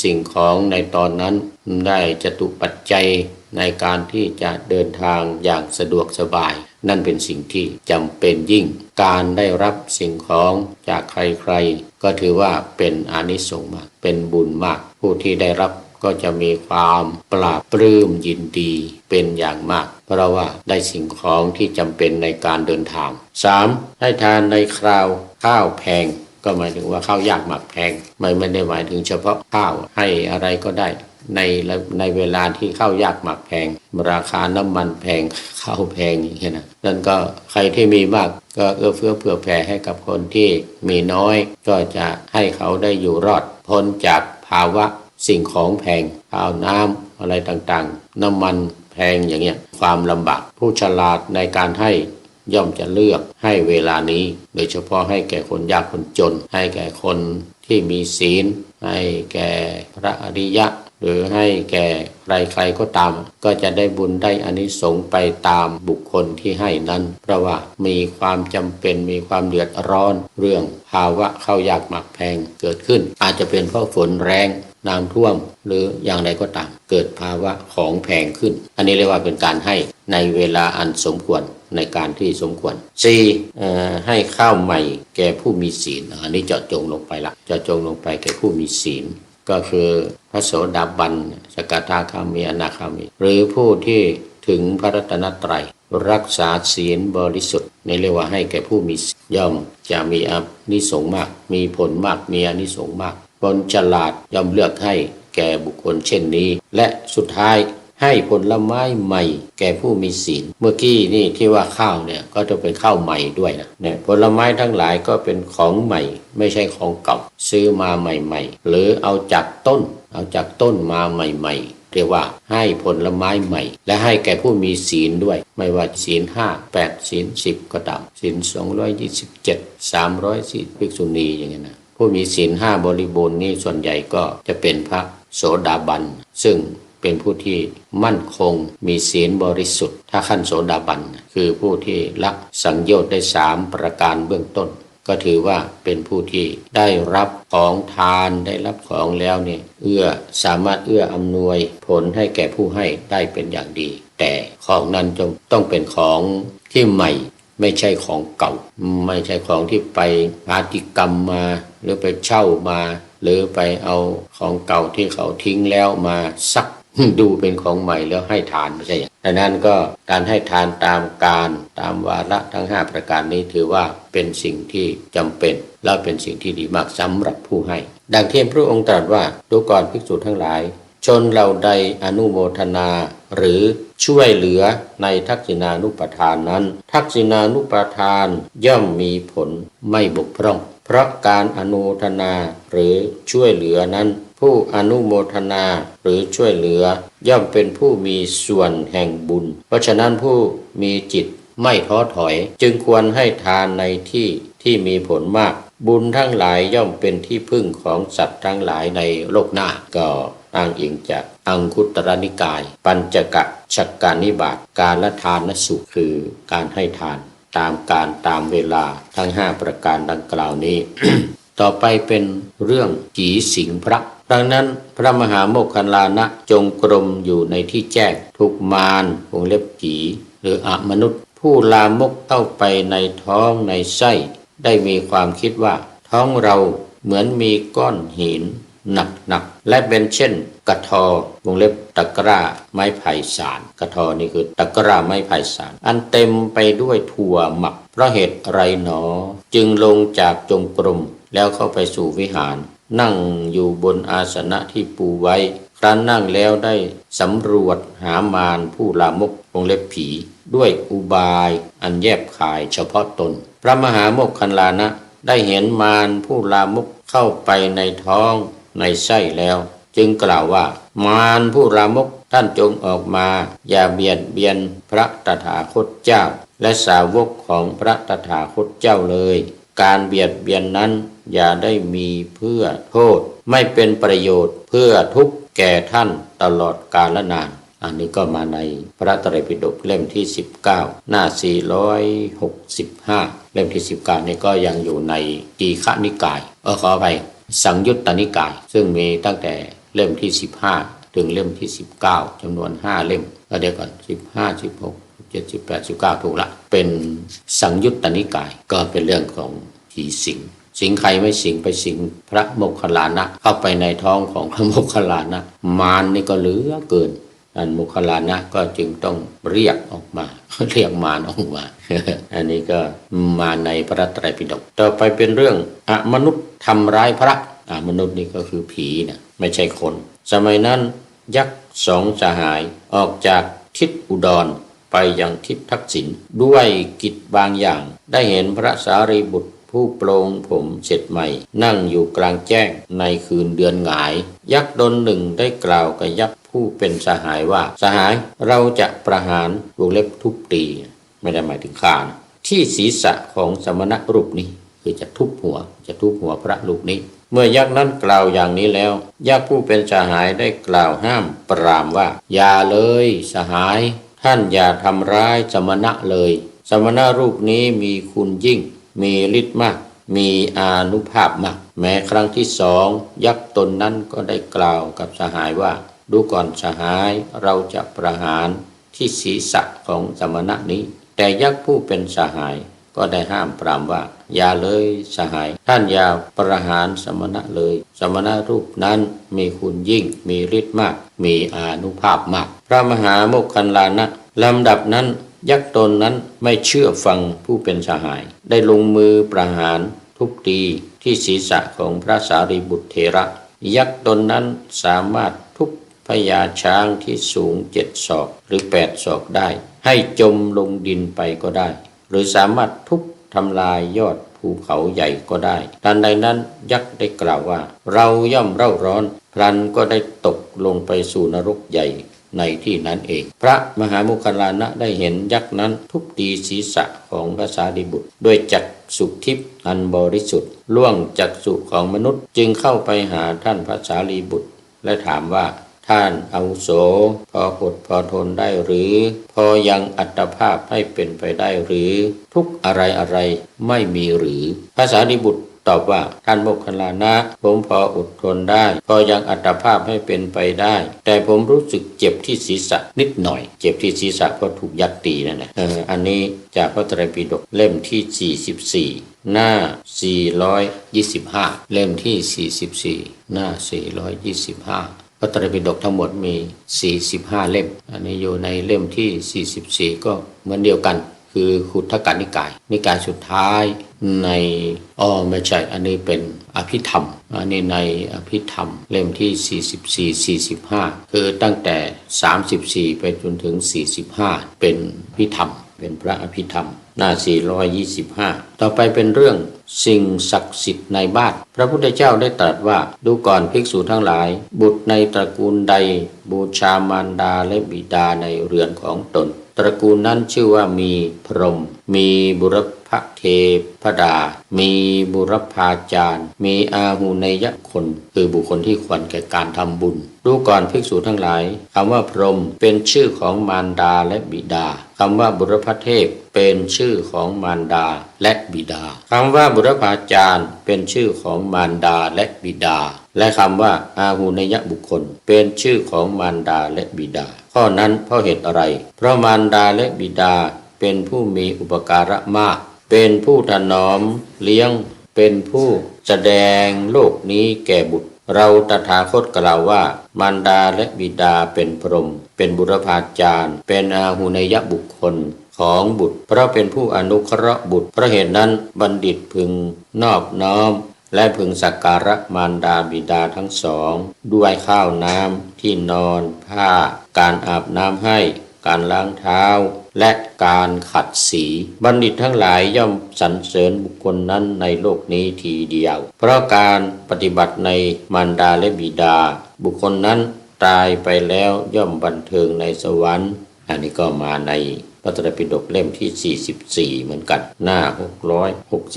สิ่งของในตอนนั้นได้จตุปัจจัยในการที่จะเดินทางอย่างสะดวกสบายนั่นเป็นสิ่งที่จำเป็นยิ่งการได้รับสิ่งของจากใครๆก็ถือว่าเป็นอานิสงส์มากเป็นบุญมากผู้ที่ได้รับก็จะมีความปลาบปลื้มยินดีเป็นอย่างมากเพราะว่าได้สิ่งของที่จำเป็นในการเดินทาง 3. ให้ทานในคราวข้าวแพงก็หมายถึงว่าข้าวยากหมากแพงไม่ได้หมายถึงเฉพาะข้าวให้อะไรก็ได้ในเวลาที่ข้าวยากหมากแพงราคาน้ำมันแพงข้าวแพงอย่างเงี้ยนะนั่นก็ใครที่มีมากก็เอื้อเฟื้อเผื่อแผ่ให้กับคนที่มีน้อยก็จะให้เขาได้อยู่รอดพ้นจากภาวะสิ่งของแพงข้าวน้ำอะไรต่างๆน้ำมันแพงอย่างเงี้ยความลำบากผู้ฉลาดในการให้ย่อมจะเลือกให้เวลานี้โดยเฉพาะให้แก่คนยากคนจนให้แก่คนที่มีศีลให้แก่พระอริยะหรือให้แก่ใครๆก็ตามก็จะได้บุญได้อานิสงส์ไปตามบุคคลที่ให้นั้นเพราะว่ามีความจำเป็นมีความเดือดร้อนเรื่องภาวะข้าวยากหมากแพงเกิดขึ้นอาจจะเป็นเพราะฝนแรงน้ำท่วมหรืออย่างไรก็ตามเกิดภาวะของแพงขึ้นอันนี้เรียกว่าเป็นการให้ในเวลาอันสมควรในการที่สมควร 4. ให้ข้าวใหม่แก่ผู้มีศีลอันนี้เจาะจงลงไปละเจาะจงลงไปแก่ผู้มีศีลก็คือ พระโสดาบันสกทาคามีอนาคามีหรือผู้ที่ถึงพระรัตนตรัยรักษาศีลบริสุทธิ์นี่เรียกว่าให้แก่ผู้มีย่อมจะมีอานิสงส์มากมีผลมากมีอานิสงส์มากคนฉลาดย่อมเลือกให้แก่บุคคลเช่นนี้และสุดท้ายให้ผลไม้ใหม่แก่ผู้มีศีลเมื่อกี้นี่ที่ว่าข้าวเนี่ยก็จะเป็นข้าวใหม่ด้วยนะเนี่ยผลไม้ทั้งหลายก็เป็นของใหม่ไม่ใช่ของเก่าซื้อมาใหม่ๆหรือเอาจากต้นมาใหม่ๆเรียกว่าให้ผลไม้ใหม่และให้แก่ผู้มีศีลด้วยไม่ว่าศีล5 8ศีล10ก็ตามศีล227 300ภิกษุณีอย่างเงี้ยนะผู้มีศีล5บริบูรณ์นี่ส่วนใหญ่ก็จะเป็นพระโสดาบันซึ่งเป็นผู้ที่มั่นคงมีศีลบริสุทธิ์ถ้าขั้นโสดาบันคือผู้ที่ละสังโยชน์ได้3ประการเบื้องต้นก็ถือว่าเป็นผู้ที่ได้รับของทานได้รับของแล้วเนี่ยสามารถอำนวยผลให้แก่ผู้ให้ได้เป็นอย่างดีแต่ของนั้นจงต้องเป็นของที่ใหม่ไม่ใช่ของเก่าไม่ใช่ของที่ไปอาติกรรมมาหรือไปเช่ามาหรือไปเอาของเก่าที่เขาทิ้งแล้วมาซักดูเป็นของใหม่แล้วให้ทานไม่ใช่อย่างนั้นก็การให้ทานตามการตามวาระทั้ง5ประการนี้ถือว่าเป็นสิ่งที่จำเป็นและเป็นสิ่งที่ดีมากสำหรับผู้ให้ดังที่พระองค์ตรัสว่าดูก่อนภิกษุทั้งหลายชนเราใดอนุโมทนาหรือช่วยเหลือในทักษิณานุปทานนั้นทักษิณานุปทานย่อมมีผลไม่บกพร่องเพราะการอนุโมทนาหรือช่วยเหลือนั้นผู้อนุโมทนาหรือช่วยเหลือย่อมเป็นผู้มีส่วนแห่งบุญเพราะฉะนั้นผู้มีจิตไม่ท้อถอยจึงควรให้ทานในที่มีผลมากบุญทั้งหลายย่อมเป็นที่พึ่งของสัตว์ทั้งหลายในโลกหน้าก็อ้างอิงจากอังคุตรนิกายปัญจกฉักกานิบาตการละทานสุขคือการให้ทานตามการตามเวลาทั้ง5ประการดังกล่าวนี้ ต่อไปเป็นเรื่องจีสิงพระดังนั้นพระมหาโมคคัลลานะจงกรมอยู่ในที่แจ้งทุกมารวงเล็บจีหรืออมนุษย์ผู้ลามกเข้าไปในท้องในไส้ได้มีความคิดว่าท้องเราเหมือนมีก้อนหินหนักและเป็นเช่นกระทอวงเล็บตะกร้าไม้ไผ่สารกระทอนี่คือตะกร้าไม้ไผ่สารอันเต็มไปด้วยถั่วหมักเพราะเหตุไรหนอจึงลงจากจงกรมแล้วเข้าไปสู่วิหารนั่งอยู่บนอาสนะที่ปูไว้ครั้นนั่งแล้วได้สำรวจหามารผู้ลามกวงเล็บผีด้วยอุบายอันแยบคายเฉพาะตนพระมหาโมคคัลลานะได้เห็นมารผู้ลามกเข้าไปในท้องในไส้แล้วจึงกล่าวว่ามารผู้ลามกท่านจงออกมาอย่าเบียดเบียนพระตถาคตเจ้าและสาวกของพระตถาคตเจ้าเลยการเบียดเบียนนั้นอย่าได้มีเพื่อโทษไม่เป็นประโยชน์เพื่อทุกข์แก่ท่านตลอดกาลนานอันนี้ก็มาในพระไตรปิฎกเล่มที่19หน้า465เล่มที่19นี่ก็ยังอยู่ในตีฆนิกายขออภัยสังยุตตนิกายซึ่งมีตั้งแต่เล่มที่15ถึงเล่มที่19จำนวน5เล่มก็เดี๋ยวก่อน15 16 17 18 19ถูกละเป็นสังยุตตนิกายก็เป็นเรื่องของผีสิงใครไม่สิงไปสิงพระโมคคัลลานะเข้าไปในท้องของพระโมคคัลลานะมารนี่ก็เหลือเกินอันโมคคัลลานะก็จึงต้องเรียกออกมาเรียกมารออกมา อันนี้ก็มาในพระไตรปิฎกต่อไปเป็นเรื่องมนุษย์ทำร้ายพระมนุษย์นี่ก็คือผีนะไม่ใช่คนสมัยนั้นยักษ์2 สหายออกจากทิศอุดรไปยังทิศทักษิณด้วยกิจบางอย่างได้เห็นพระสารีบุตรผู้โปรงผมเสร็จใหม่นั่งอยู่กลางแจ้งในคืนเดือนหงายยักษ์ตนหนึ่งได้กล่าวกับยักษ์ผู้เป็นสหายว่าสหายเราจะประหารวงเล็บทุบตีไม่ได้หมายถึงฆ่านะที่ศีรษะของสมณรูปนี้คือจะทุบหัวพระรูปนี้เมื่อยักษ์นั้นกล่าวอย่างนี้แล้วยักษ์ผู้เป็นสหายได้กล่าวห้ามปรามว่าอย่าเลยสหายท่านอย่าทำร้ายสมณะเลยสมณะรูปนี้มีคุณยิ่งมีฤทธิ์มากมีอานุภาพมากแม้ครั้งที่2ยักษ์ตนนั้นก็ได้กล่าวกับสหายว่าดูก่อนสหายเราจะประหารที่ศีรษะของสมณะนี้แต่ยักษ์ผู้เป็นสหาย ก็ได้ห้ามปรามว่าอย่าเลยสหายท่านอย่าประหารสมณะเลยสมณะรูปนั้นมีคุณยิ่งมีฤทธิ์มากมีอานุภาพมากพระมหาโมคคัลลานะลำดับนั้นยักษ์ตนนั้นไม่เชื่อฟังผู้เป็นสหายได้ลงมือประหารทุบตีที่ศีรษะของพระสารีบุตรเถระยักษ์ตนนั้นสามารถทุบพญาช้างที่สูง7 ศอกหรือ8 ศอกได้ให้จมลงดินไปก็ได้หรือสามารถทุบทำลายยอดภูเขาใหญ่ก็ได้ทันใดนั้นยักษ์ได้กล่าวว่าเราย่อมเร่าร้อนพลันก็ได้ตกลงไปสู่นรกใหญ่ในที่นั้นเองพระมหาโมคคัลลานะได้เห็นยักษ์นั้นทุบตีศีรษะของพระสารีบุตรด้วยจักษุทิพย์อันบริสุทธิ์ล่วงจักษุของมนุษย์จึงเข้าไปหาท่านพระสารีบุตรและถามว่าท่านอาวุโสพออดพอทนได้หรือพอยังอัตภาพให้เป็นไปได้หรือทุกอะไรไม่มีหรือพระสารีบุตรตอบว่าท่านโมคคัลลานะผมพออดทนได้พอยังอัตภาพให้เป็นไปได้แต่ผมรู้สึกเจ็บที่ศีรษะนิดหน่อยเจ็บที่ศีรษะเพราะถูกยักษ์ตีนั่นแหละอันนี้จากพระไตรปิฎกเล่มที่44หน้า425เล่มที่44หน้า425พระไตรปิฎกทั้งหมดมี45เล่มอันนี้อยู่ในเล่มที่44ก็เหมือนเดียวกันคือขุททกนิกายนิกายสุดท้ายในไม่ใช่อันนี้เป็นอภิธรรมอันนี้ในอภิธรรมเล่มที่44 45คือตั้งแต่34ไปจนถึง45เป็นอภิธรรมเป็นพระอภิธรรมหน้า425ต่อไปเป็นเรื่องสิ่งศักดิ์สิทธิ์ในบ้านพระพุทธเจ้าได้ตรัสว่าดูก่อนภิกษุทั้งหลายบุตรในตระกูลใดบูชามารดาและบิดาในเรือนของตนตระกูลนั้นชื่อว่ามีพรหมมีบุรพเทพดามีบุรพาจารย์มีอาหุเนยคนคือบุคคลที่ควรแก่การทำบุญดูก่อนภิกษุทั้งหลายคำว่าพรหมเป็นชื่อของมารดาและบิดาคำว่าบุรพเทพเป็นชื่อของมารดาและบิดาคำว่าบุรพาจารย์เป็นชื่อของมารดาและบิดาและคำว่าอาหุเนยบุคคลเป็นชื่อของมารดาและบิดาข้อนั้นเพราะเหตุอะไรเพราะมารดาและบิดาเป็นผู้มีอุปการะมากเป็นผู้ถนอมเลี้ยงเป็นผู้แสดงโลกนี้แก่บุตรเราตถาคตกล่าวว่ามารดาและบิดาเป็นพรหมเป็นบุรพาจารย์เป็นอาหุเนยบุคคลของบุตรเพราะเป็นผู้อนุเคราะห์บุตรเพราะเหตุนั้นบัณฑิตพึงนอบน้อมและพึงสักการะมารดาบิดาทั้งสองด้วยข้าวน้ำที่นอนผ้าการอาบน้ำให้การล้างเท้าและการขัดสีบัณฑิตทั้งหลายย่อมสรรเสริญบุคคลนั้นในโลกนี้ทีเดียวเพราะการปฏิบัติในมารดาและบิดาบุคคลนั้นตายไปแล้วย่อมบันเทิงในสวรรค์อันนี้ก็มาในพระไตรปิฎกเล่มที่44เหมือนกันหน้า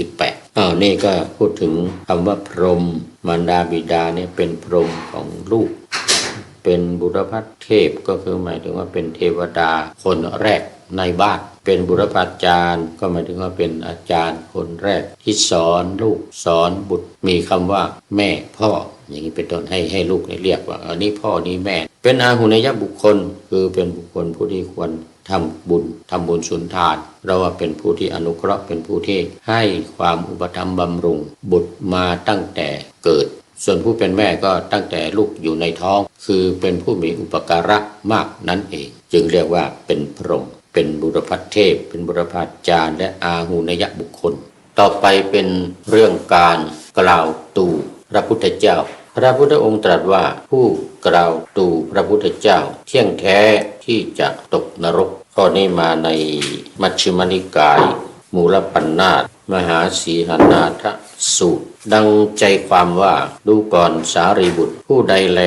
668นี่ก็พูดถึงคำว่าพรหมมารดาบิดาเนี่ยเป็นพรหมของลูกเป็นบุรพเทพก็คือหมายถึงว่าเป็นเทวดาคนแรกในบ้านเป็นบุรพาจารย์ก็หมายถึงว่าเป็นอาจารย์คนแรกที่สอนลูกสอนบุตรมีคำว่าแม่พ่ออย่างนี้เป็นต้นให้ลูกเรียกว่าอันนี้พ่อนี้แม่เป็นอาหุเนยบุคคลคือเป็นบุคคลผู้ที่ควรทำบุญสุนทานเราว่าเป็นผู้ที่อนุเคราะห์เป็นผู้ที่ให้ความอุปถัมภ์บำรุงบุตรมาตั้งแต่เกิดส่วนผู้เป็นแม่ก็ตั้งแต่ลูกอยู่ในท้องคือเป็นผู้มีอุปการะมากนั่นเองจึงเรียกว่าเป็นพรหมเป็นบุรพเทพเป็นบุรพาจารย์และอาหุเนยบุคคลต่อไปเป็นเรื่องการกล่าวตู่พระพุทธเจ้าพระพุทธองค์ตรัสว่าผู้กล่าวตู่พระพุทธเจ้าเที่ยงแท้ที่จะตกนรกข้อนี้มาในมัชฌิมนิกายมูลปัญนาตมหาสีหนาทสูตรดังใจความว่าดูก่อนสารีบุตรผู้ใดแล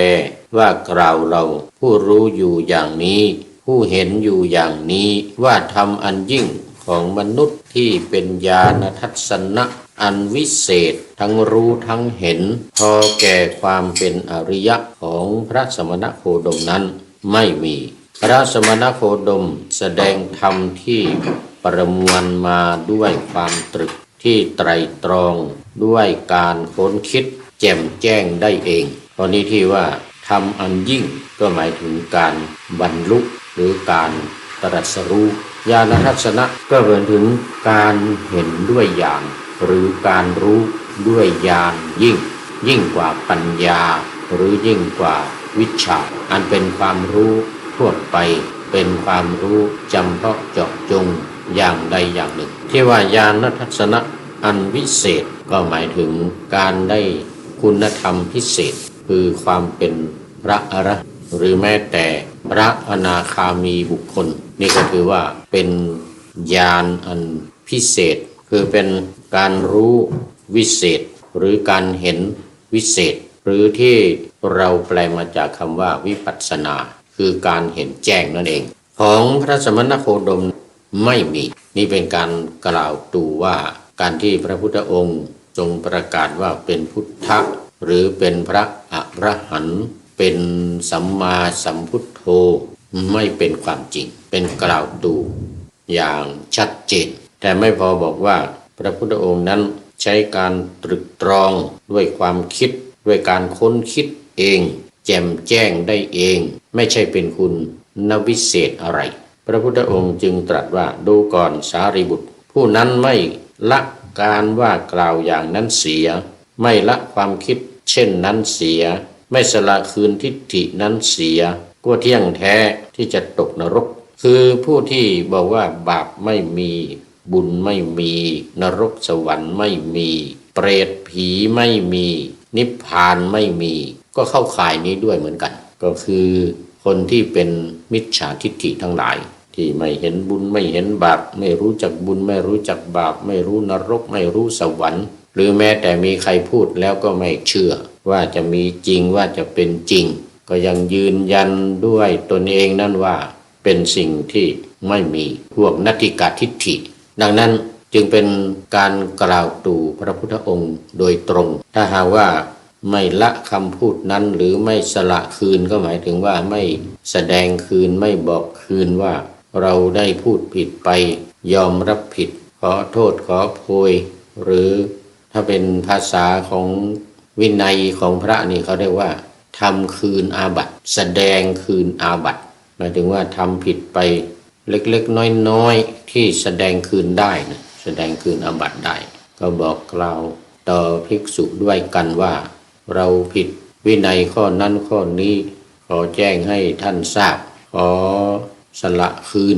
ว่ากล่าวเราผู้รู้อยู่อย่างนี้ผู้เห็นอยู่อย่างนี้ว่าธรรมอันยิ่งของมนุษย์ที่เป็นญาณทัศนะอันวิเศษทั้งรู้ทั้งเห็นพอแก่ความเป็นอริยะของพระสมณโคดมนั้นไม่มีพระสมณโคดมแสดงธรรมที่ประมวลมาด้วยความตรึกที่ไตรตรองด้วยการค้นคิดแจ่มแจ้งได้เองตอนนี้ที่ว่าธรรมอันยิ่งก็หมายถึงการบรรลุหรือการตรัสรู้ ญาณทัศนะก็หมายถึงการเห็นด้วยญาณหรือการรู้ด้วยญาณยิ่งกว่าปัญญาหรือยิ่งกว่าวิชชาอันเป็นความรู้ทั่วไปเป็นความรู้จำเพาะเจาะจงอย่างใดอย่างหนึ่งที่ว่าญาณทัศนะอันวิเศษก็หมายถึงการได้คุณธรรมพิเศษคือความเป็นพระอรหันต์หรือแม้แต่พระอนาคามีบุคคลนี่ก็ถือว่าเป็นญาณอันพิเศษคือเป็นการรู้วิเศษหรือการเห็นวิเศษหรือที่เราแปลมาจากคำว่าวิปัสสนาคือการเห็นแจ้งนั่นเองของพระสมณโคดมไม่มีนี่เป็นการกล่าวตูว่าการที่พระพุทธองค์ทรงประกาศว่าเป็นพุทธะหรือเป็นพระอรหันต์เป็นสัมมาสัมพุทโธไม่เป็นความจริงเป็นกล่าวตูอย่างชัดเจนแต่ไม่พอบอกว่าพระพุทธองค์นั้นใช้การตรึกตรองด้วยความคิดด้วยการค้นคิดเองแจ่มแจ้งได้เองไม่ใช่เป็นคุณวิเศษอะไรพระพุทธองค์จึงตรัสว่าดูก่อนสารีบุตรผู้นั้นไม่ละการว่ากล่าวอย่างนั้นเสียไม่ละความคิดเช่นนั้นเสียไม่สละคืนทิฏฐินั้นเสียก็เที่ยงแท้ที่จะตกนรกคือผู้ที่บอกว่าบาปไม่มีบุญไม่มีนรกสวรรค์ไม่มีเปรตผีไม่มีนิพพานไม่มีก็เข้าข่ายนี้ด้วยเหมือนกันก็คือคนที่เป็นมิจฉาทิฏฐิทั้งหลายที่ไม่เห็นบุญไม่เห็นบาปไม่รู้จักบุญไม่รู้จักบาปไม่รู้นรกไม่รู้สวรรค์หรือแม้แต่มีใครพูดแล้วก็ไม่เชื่อว่าจะมีจริงว่าจะเป็นจริงก็ยังยืนยันด้วยตนเองนั่นว่าเป็นสิ่งที่ไม่มีพวกนัตถิกาทิฏฐิดังนั้นจึงเป็นการกล่าวตู่พระพุทธองค์โดยตรงถ้าหากว่าไม่ละคำพูดนั้นหรือไม่สละคืนก็หมายถึงว่าไม่แสดงคืนไม่บอกคืนว่าเราได้พูดผิดไปยอมรับผิดขอโทษขอโพยหรือถ้าเป็นภาษาของวินัยของพระนี่เขาเรียกว่าทำคืนอาบัติแสดงคืนอาบัติหมายถึงว่าทำผิดไปเล็กๆน้อยๆที่แสดงคืนได้นะแสดงคืนอาบัติได้ก็บอกกล่าวต่อภิกษุด้วยกันว่าเราผิดวินัยข้อนั้นข้อนี้ขอแจ้งให้ท่านทราบขอสละคืน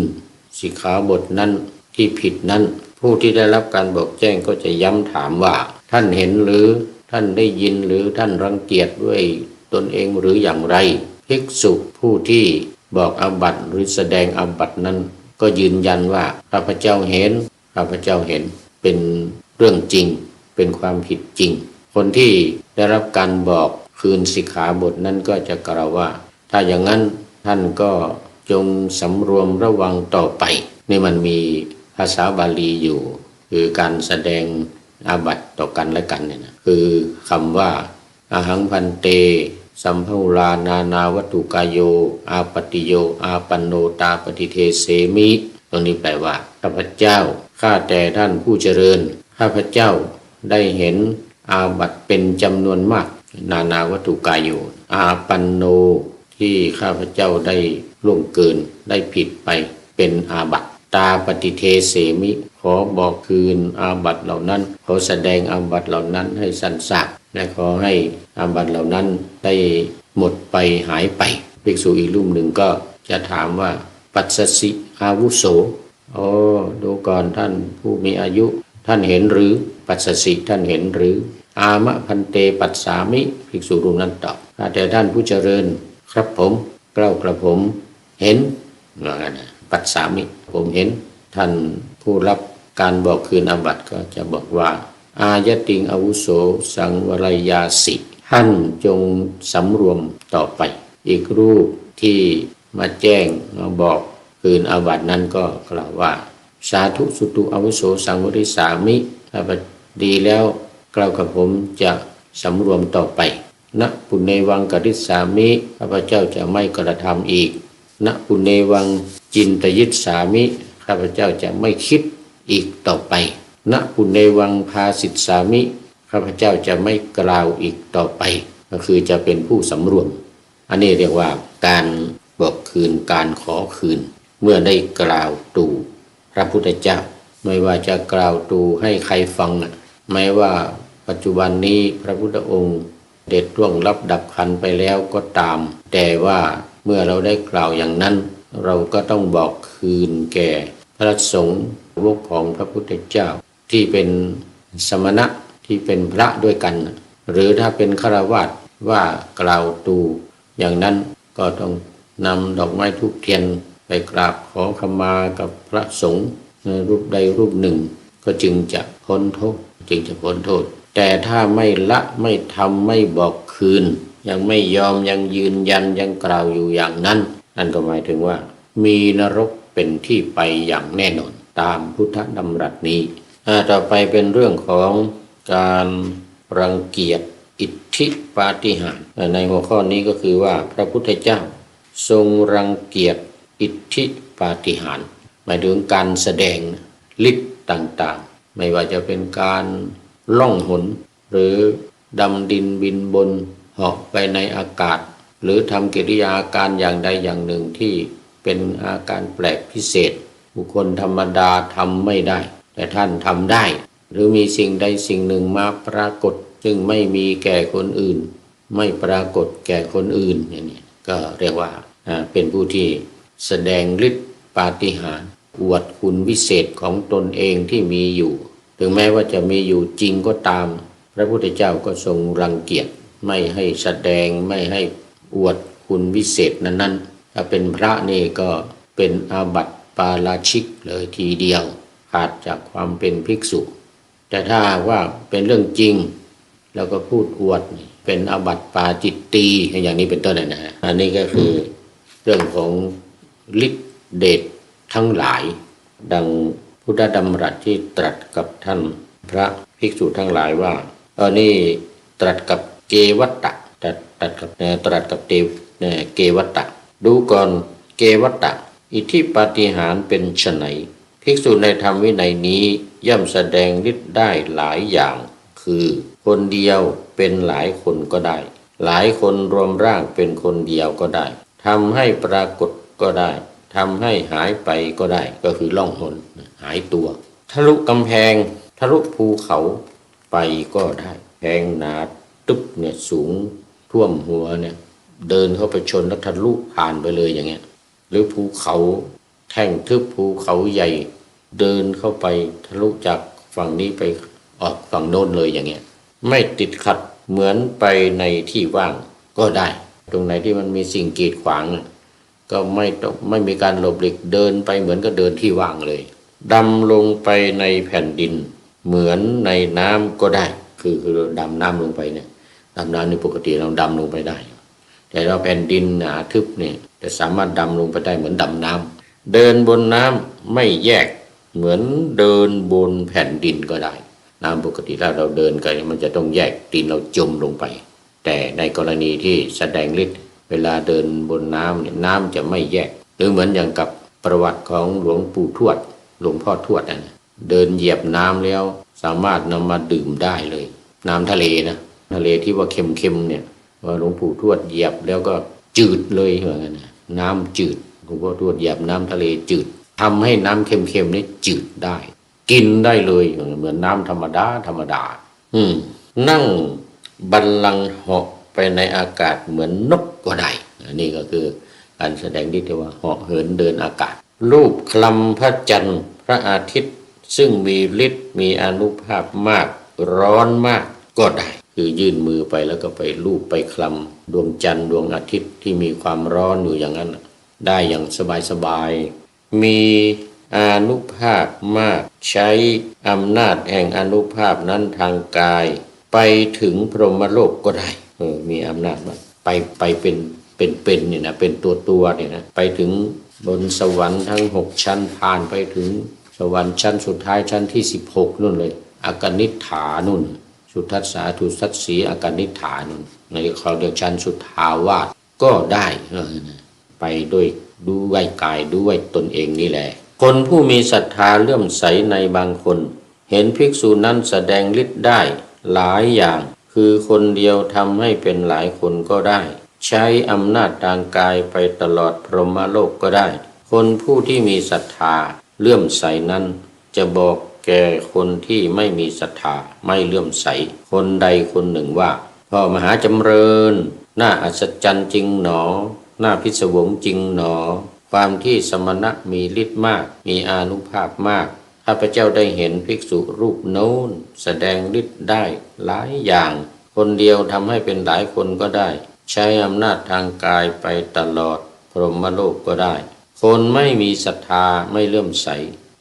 สิกขาบทนั้นที่ผิดนั้นผู้ที่ได้รับการบอกแจ้งก็จะย้ำถามว่าท่านเห็นหรือท่านได้ยินหรือท่านรังเกียจด้วยตนเองหรืออย่างไรภิกษุผู้ที่บอกอาบัติหรือแสดงอาบัตินั้นก็ยืนยันว่าข้าพเจ้าเห็นข้าพเจ้าเห็นเป็นเรื่องจริงเป็นความผิดจริงคนที่ได้รับการบอกคืนสิกขาบทนั้นก็จะกล่าวว่าถ้าอย่างนั้นท่านก็จงสำรวมระวังต่อไปนี่มันมีภาษาบาลีอยู่คือการแสดงอาบัติต่อกันและกันเนี่ยนะคือคำว่าอาหังพันเตสัมภุรานานาวัตถุกายโยอาปติโยอาปันโนตาปฏิเทเสมิตรงนี้แปลว่าข้าพเจ้าข้าแต่ท่านผู้เจริญข้าพเจ้าได้เห็นอาบัติเป็นจำนวนมากนานาวัตถุกายโยอาปันโนที่ข้าพเจ้าได้ล่วงเกินได้ผิดไปเป็นอาบัติตาปฏิเทเสมิขอบอกคืนอาบัติเหล่านั้นขอแสดงอาบัติเหล่านั้นให้สั้นซากและขอให้อาบัติเหล่านั้นได้หมดไปหายไปภิกษุอีกรูปหนึ่งก็จะถามว่าปัสสสิอาวุโสดูก่อนท่านผู้มีอายุท่านเห็นหรือปัสสสิท่านเห็นหรืออามะพันเตปัสสามิภิกษุรูปนั้นตอบแต่ท่านผู้เจริญครับผมเกล้ากระผมเห็นว่างั้นปัสสามิผมเห็นท่านผู้รับการบอกคืนอาบัติก็จะบอกว่าอายติงอาวุโสสังวรยาสิท่านจงสำรวมต่อไปอีกรูปที่มาแจ้งมาบอกคืนอาบัตินั้นก็กล่าวว่าสาธุสุตุอาวุโสสังวริสามิถ้าดีแล้วกล่าวกับผมจะสำรวมต่อไปณปุณเนวังกฤษสามิข้าพเจ้าจะไม่กระทำอีกณปุณเนวังจินตยิสสามิข้าพเจ้าจะไม่คิดอีกต่อไปณปุณเนวังภาสิทสามิข้าพเจ้าจะไม่กล่าวอีกต่อไปก็คือจะเป็นผู้สำรวมอันนี้เรียกว่าการบอกคืนการขอคืนเมื่อได้กล่าวตู่ ระพุทธเจ้าไม่ว่าจะกล่าวตูให้ใครฟังไม่ว่าปัจจุบันนี้พระพุทธองค์เด็ดร่วงลับดับขันไปแล้วก็ตามแต่ว่าเมื่อเราได้กล่าวอย่างนั้นเราก็ต้องบอกคืนแก่พระสงฆ์วกของพระพุทธเจ้าที่เป็นสมณะที่เป็นพระด้วยกันหรือถ้าเป็นฆราวาสว่ากล่าวตูอย่างนั้นก็ต้องนำดอกไม้ธูปเทียนไปกราบขอขมากับพระสงฆ์รูปใดรูปหนึ่งก็จึงจะพ้นโทษแต่ถ้าไม่ละไม่ทำไม่บอกคืนยังไม่ยอมยังยืนยันยังกล่าวอยู่อย่างนั้นนั่นก็หมายถึงว่ามีนรกเป็นที่ไปอย่างแน่นอนตามพุทธดำรัสนี้ต่อไปเป็นเรื่องของการรังเกียจอิทธิปาฏิหาริย์ในหัวข้อนี้ก็คือว่าพระพุทธเจ้าทรงรังเกียจอิทธิปาฏิหาริย์หมายถึงการแสดงฤทธิ์ต่างๆไม่ว่าจะเป็นการล่องหนหรือดำดินบินบนเหาะไปในอากาศหรือทำกิริยาการอย่างใดอย่างหนึ่งที่เป็นอาการแปลกพิเศษบุคคลธรรมดาทำไม่ได้แต่ท่านทำได้หรือมีสิ่งใดสิ่งหนึ่งมาปรากฏซึ่งไม่มีแก่คนอื่นไม่ปรากฏแก่คนอื่นเนี่ยก็เรียกว่าเป็นผู้ที่แสดงฤทธิ์ปาฏิหาริย์อวดคุณวิเศษของตนเองที่มีอยู่ถึงแม้ว่าจะมีอยู่จริงก็ตามพระพุทธเจ้าก็ทรงรังเกียจไม่ให้แสดงไม่ให้อวดคุณวิเศษนั้นถ้าเป็นพระนี่ก็เป็นอาบัติปาราชิกเลยทีเดียวขาดจากความเป็นภิกษุแต่ถ้าว่าเป็นเรื่องจริงแล้วก็พูดอวดเป็นอาบัติปาจิตตีอย่างนี้เป็นต้นนะฮะอันนี้ก็คือเรื่องของฤทธิเดชทั้งหลายดังพุทธดำรัสที่ตรัสกับท่านพระภิกษุทั้งหลายว่านี่ตรัสกับเกวัตตะตรัสกับเกวัตตะดูก่อนเกวัตตะอิทธิปาฏิหาริย์เป็นไฉนภิกษุในธรรมวินัยนี้ย่อมแสดงฤทธิ์ได้หลายอย่างคือคนเดียวเป็นหลายคนก็ได้หลายคนรวมร่างเป็นคนเดียวก็ได้ทำให้ปรากฏก็ได้ทำให้หายไปก็ได้ก็คือล่องหนหายตัวทะลุกำแพงทะลุภูเขาไปก็ได้แพงหนาตึ๊บเนี่ยสูงท่วมหัวเนี่ยเดินเข้าไปชนแล้วทะลุผ่านไปเลยอย่างเงี้ยหรือภูเขาแท่งทึบภูเขาใหญ่เดินเข้าไปทะลุจากฝั่งนี้ไปออกฝั่งโน้นเลยอย่างเงี้ยไม่ติดขัดเหมือนไปในที่ว่างก็ได้ตรงไหนที่มันมีสิ่งกีดขวางก็ไม่มีการหลบหลีกเดินไปเหมือนกับเดินที่ว่างเลยดำลงไปในแผ่นดินเหมือนในน้ำก็ได้คือดำน้ำลงไปเนี่ยดำน้ำในปกติเราดำลงไปได้แต่เราแผ่นดินหนาทึบเนี่ยจะสามารถดำลงไปได้เหมือนดำน้ำเดินบนน้ำไม่แยกเหมือนเดินบนแผ่นดินก็ได้น้ำปกติถ้าเราเดินกันมันจะต้องแยกตีนเราจมลงไปแต่ในกรณีที่แสดงฤทธิ์เวลาเดินบนน้ำเนี่ยน้ำจะไม่แยกหรือเหมือนอย่างกับประวัติของหลวงปู่ทวดหลวงพ่อทวดนะเดินเหยียบน้ำแล้วสามารถนำมาดื่มได้เลยน้ำทะเลนะทะเลที่ว่าเค็มๆเนี่ยว่าหลวงปู่ทวดเหยียบแล้วก็จืดเลยเหมือนกันนะน้ำจืดหลวงพ่อทวดเหยียบน้ำทะเลจืดทำให้น้ำเค็มๆนี่จืดได้กินได้เลยเหมือนน้ำธรรมดานั่งบัลลังก์เหาะไปในอากาศเหมือนนกก็ได้อันนี้ก็คือการแสดงที่ว่าเหาะเหินเดินอากาศรูปคลำพระจันทร์พระอาทิตย์ซึ่งมีฤทธิ์มีอานุภาพมากร้อนมากก็ได้คือยื่นมือไปแล้วก็ไปลูบไปคลำดวงจันทร์ดวงอาทิตย์ที่มีความร้อนอยู่อย่างนั้นได้อย่างสบายมีอานุภาพมากใช้อำนาจแห่งอานุภาพนั้นทางกายไปถึงพรหมโลกก็ได้มีอำนาจมากไปเป็นเนี่ยนะเป็นตัวเนี่ยนะไปถึงบนสวรรค์ทั้ง6ชั้นผ่านไปถึงสวรรค์ชั้นสุดท้ายชั้นที่16นู่นเลยอากนิฏฐานู่นสุทัสสาทุสัสสีอากนิฏฐานู่นในเขาเรียกชั้นสุทธาวาสก็ได้ไปด้วยกายด้วยตนเองนี่แหละคนผู้มีศรัทธาเลื่อมใสในบางคนเห็นภิกษุนั้นแสดงฤทธิ์ได้หลายอย่างคือคนเดียวทำให้เป็นหลายคนก็ได้ใช้อำนาจทางกายไปตลอดพรหมโลกก็ได้คนผู้ที่มีศรัทธา เลื่อมใสนั้นจะบอกแก่คนที่ไม่มีศรัทธาไม่เลื่อมใสคนใดคนหนึ่งว่าพ่อมหาจำเริญน่าอัศจรรย์จริงหนอน่าพิศวงจริงหนอความที่สมณะมีฤทธิ์มากมีอานุภาพมากข้าพเจ้าได้เห็นภิกษุรูปโน้นแสดงฤทธิ์ได้หลายอย่างคนเดียวทำให้เป็นหลายคนก็ได้ใช้อำนาจทางกายไปตลอดพรหมโลกก็ได้คนไม่มีศรัทธาไม่เลื่อมใส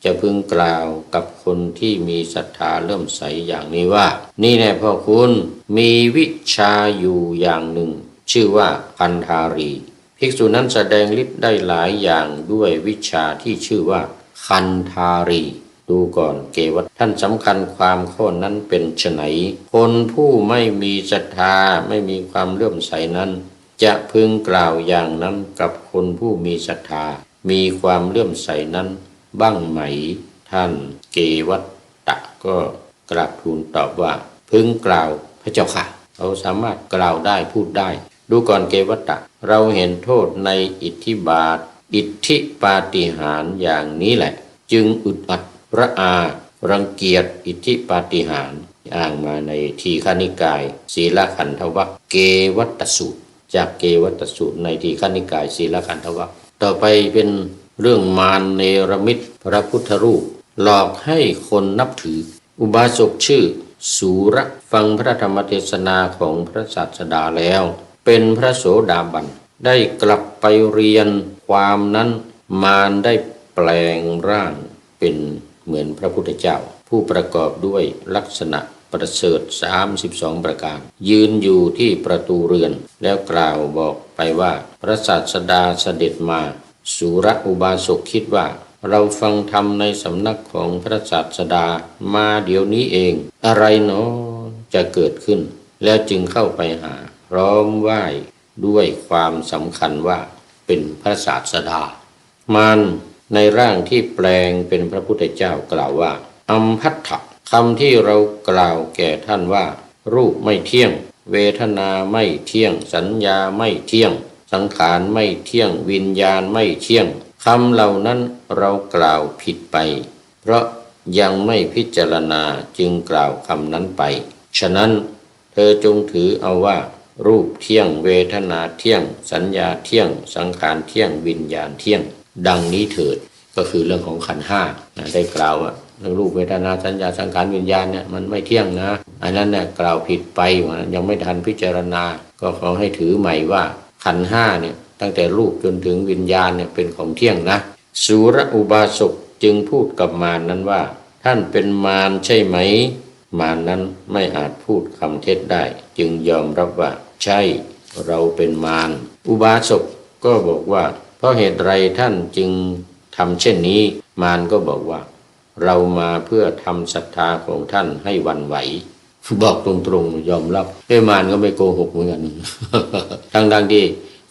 จะพึงกล่าวกับคนที่มีศรัทธาเลื่อมใสอย่างนี้ว่านี่แน่พ่อคุณมีวิชาอยู่อย่างหนึ่งชื่อว่าคันธารีภิกษุนั้นแสดงฤทธิ์ได้หลายอย่างด้วยวิชาที่ชื่อว่าคันธารีดูก่อนเกวัฏท่านสำคัญความข้อนั้นเป็นไฉนคนผู้ไม่มีศรัทธาไม่มีความเลื่อมใสนั้นจะพึงกล่าวอย่างนั้นกับคนผู้มีศรัทธามีความเลื่อมใสนั้นบ้างไหมท่านเกวัฏฏะก็กราบทูลตอบว่าพึงกล่าวพระเจ้าค่ะเราสามารถกล่าวได้พูดได้ดูก่อนเกวัฏฏะเราเห็นโทษในอิทธิบาทอิทธิปาฏิหาริย์อย่างนี้แหละจึงอึดอัดระอารังเกียจอิทธิปาฏิหาริย์อ้างมาในทีฆนิกายศีลขันธวรรคเกวัฏฏสูตรจากเกวัฏฏสูตรในทีฆนิกายศีลขันธวรรคต่อไปเป็นเรื่องมารเนรมิตพระพุทธรูปหลอกให้คนนับถืออุบาสกชื่อสูระฟังพระธรรมเทศนาของพระศาสดาแล้วเป็นพระโสดาบันได้กลับไปเรียนความนั้นมารได้แปลงร่างเป็นเหมือนพระพุทธเจ้าผู้ประกอบด้วยลักษณะประเสริฐ32ประการยืนอยู่ที่ประตูเรือนแล้วกล่าวบอกไปว่าพระศาสดาเสด็จมาสูระอุบาสกคิดว่าเราฟังธรรมในสำนักของพระศาสดามาเดี๋ยวนี้เองอะไรเนาะจะเกิดขึ้นแล้วจึงเข้าไปหาพร้อมไหว้ด้วยความสำคัญว่าเป็นพระศาสดามารในร่างที่แปลงเป็นพระพุทธเจ้ากล่าวว่าอัมพัทธะคำที่เรากล่าวแก่ท่านว่ารูปไม่เที่ยงเวทนาไม่เที่ยงสัญญาไม่เที่ยงสังขารไม่เที่ยงวิญญาณไม่เที่ยงคำเหล่านั้นเรากล่าวผิดไปเพราะยังไม่พิจารณาจึงกล่าวคำนั้นไปฉะนั้นเธอจงถือเอาว่ารูปเที่ยงเวทนาเที่ยงสัญญาเที่ยงสังขารเที่ยงวิญญาณเที่ยงดังนี้เถิดก็คือเรื่องของขันธ์ห้าได้กล่าวว่าเรื่องรูปเวทนาสัญญาสังขารวิญญาณเนี่ยมันไม่เที่ยงนะอันนั้นเนี่ยกล่าวผิดไปยังไม่ทันพิจารณาก็ขอให้ถือใหม่ว่าขันธ์ห้าเนี่ยตั้งแต่รูปจนถึงวิญญาณเนี่ยเป็นของเที่ยงนะสูระอุบาสกจึงพูดกับมารนั้นว่าท่านเป็นมารใช่ไหมมารนั้นไม่อาจพูดคำเท็จได้จึงยอมรับว่าใช่เราเป็นมารอุบาสกก็บอกว่าเพราะเหตุไรท่านจึงทำเช่นนี้มารก็บอกว่าเรามาเพื่อทำศรัทธาของท่านให้หวั่นไหวบอกตรงๆยอมรับมารก็ไม่โกหกเหมือนกันทั้งที่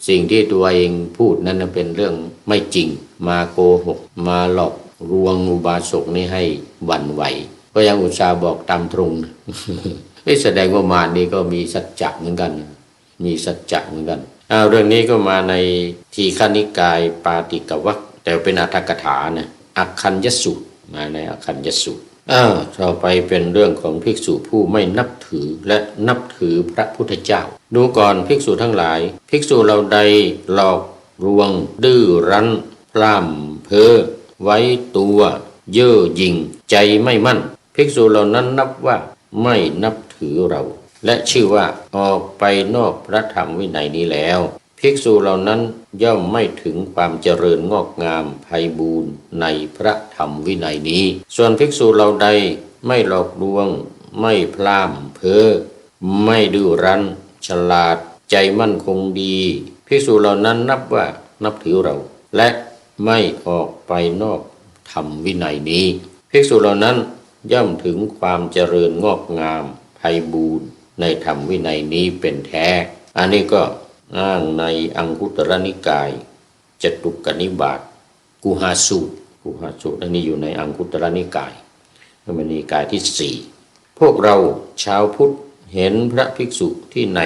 สิ่งที่ตัวเองพูดนั้นเป็นเรื่องไม่จริงมาโกหกมาหลอกลวงอุบาสกนี่ให้หวั่นไหวก็ยังอุตส่าห์บอกตามตรงแสดงว่ามารนี่ก็มีสัจจะเหมือนกันมีสัจจะเหมือนกันเรื่องนี้ก็มาในทีฆนิกายปาติกวรรคแต่เป็นอรรถกถานะอัคคัญญสูตรมาในอัคคัญญสูตรต่อไปเป็นเรื่องของภิกษุผู้ไม่นับถือและนับถือพระพุทธเจ้าดูก่อนภิกษุทั้งหลายภิกษุเราใดหลอกลวงดื้อรั้นพร่ำเพ้อไว้ตัวเย่อหยิ่งใจไม่มั่นภิกษุเหล่านั้นนับว่าไม่นับถือเราและชื่อว่าออกไปนอกพระธรรมวินัยนี้แล้วภิกษุเหล่านั้นย่อมไม่ถึงความเจริญงอกงามไพบูรณ์ในพระธรรมวินัยนี้ส่วนภิกษุเหล่าใดไม่หลอกลวงไม่พร่ำเพ้อไม่ดื้อรั้นฉลาดใจมั่นคงดีภิกษุเหล่านั้นนับว่านับถือเราและไม่ออกไปนอกธรรมวินัยนี้ภิกษุเหล่านั้นย่อมถึงความเจริญงอกงามไพบูรณ์ในธรรมวินัยนี้เป็นแท้อันนี้ก็อ้างในอังคุตรนิกายจตุกนิบาตกุหาสูตรอันนี้อยู่ในอังคุตรนิกายเป็นนิกายที่4พวกเราชาวพุทธเห็นพระภิกษุที่ไหน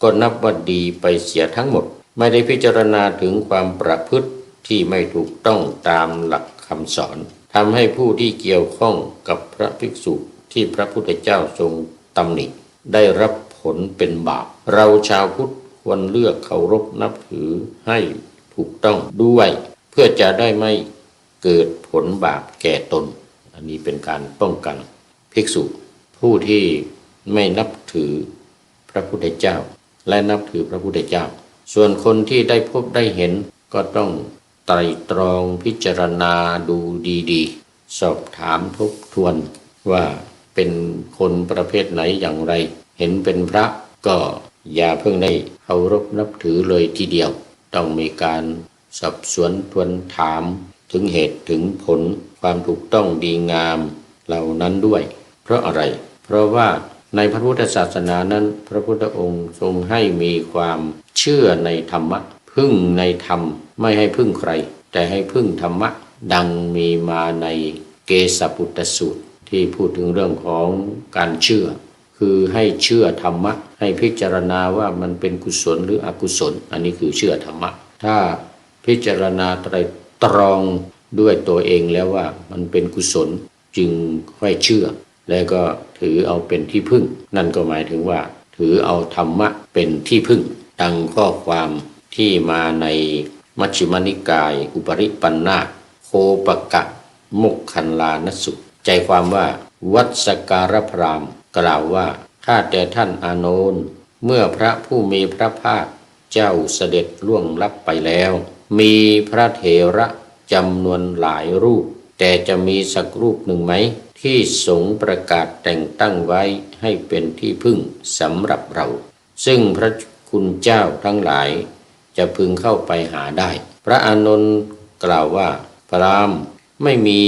ก็นับว่าดีไปเสียทั้งหมดไม่ได้พิจารณาถึงความประพฤติที่ไม่ถูกต้องตามหลักค คำสอนทำให้ผู้ที่เกี่ยวข้องกับพระภิกษุที่พระพุทธเจ้าทรงตำหนิได้รับผลเป็นบาปเราชาวพุทธควรเลือกเคารพนับถือให้ถูกต้องด้วยเพื่อจะได้ไม่เกิดผลบาปแก่ตนอันนี้เป็นการป้องกันภิกษุผู้ที่ไม่นับถือพระพุทธเจ้าและนับถือพระพุทธเจ้าส่วนคนที่ได้พบได้เห็นก็ต้องไตร่ตรองพิจารณาดูดีๆสอบถามทบทวนว่าเป็นคนประเภทไหนอย่างไรเห็นเป็นพระก็อย่าเพิ่งได้เคารพนับถือเลยทีเดียวต้องมีการสอบสวนทวนถามถึงเหตุถึงผลความถูกต้องดีงามเหล่านั้นด้วยเพราะอะไรเพราะว่าในพระพุทธศาสนานั้นพระพุทธองค์ทรงให้มีความเชื่อในธรรมะพึ่งในธรรมไม่ให้พึ่งใครแต่ให้พึ่งธรรมะดังมีมาในเกสปุตตสูตรที่พูดถึงเรื่องของการเชื่อคือให้เชื่อธรรมะให้พิจารณาว่ามันเป็นกุศลหรืออกุศลอันนี้คือเชื่อธรรมะถ้าพิจารณาไตรตรองด้วยตัวเองแล้วว่ามันเป็นกุศลจึงค่อยเชื่อแล้วก็ถือเอาเป็นที่พึ่งนั่นก็หมายถึงว่าถือเอาธรรมะเป็นที่พึ่งดังข้อความที่มาในมัชฌิมนิกายอุปริปันธาโคปกะมุขคันลานสุใจความว่าวัดสการพราหมณ์กล่าวว่าข้าแต่ท่านอานนท์เมื่อพระผู้มีพระภาคเจ้าเสด็จล่วงลับไปแล้วมีพระเถระจำนวนหลายรูปแต่จะมีสักรูปหนึ่งไหมที่สงฆ์ประกาศแต่งตั้งไว้ให้เป็นที่พึ่งสำหรับเราซึ่งพระคุณเจ้าทั้งหลายจะพึงเข้าไปหาได้พระอานนท์กล่าวว่าพราหมณ์ไม่มี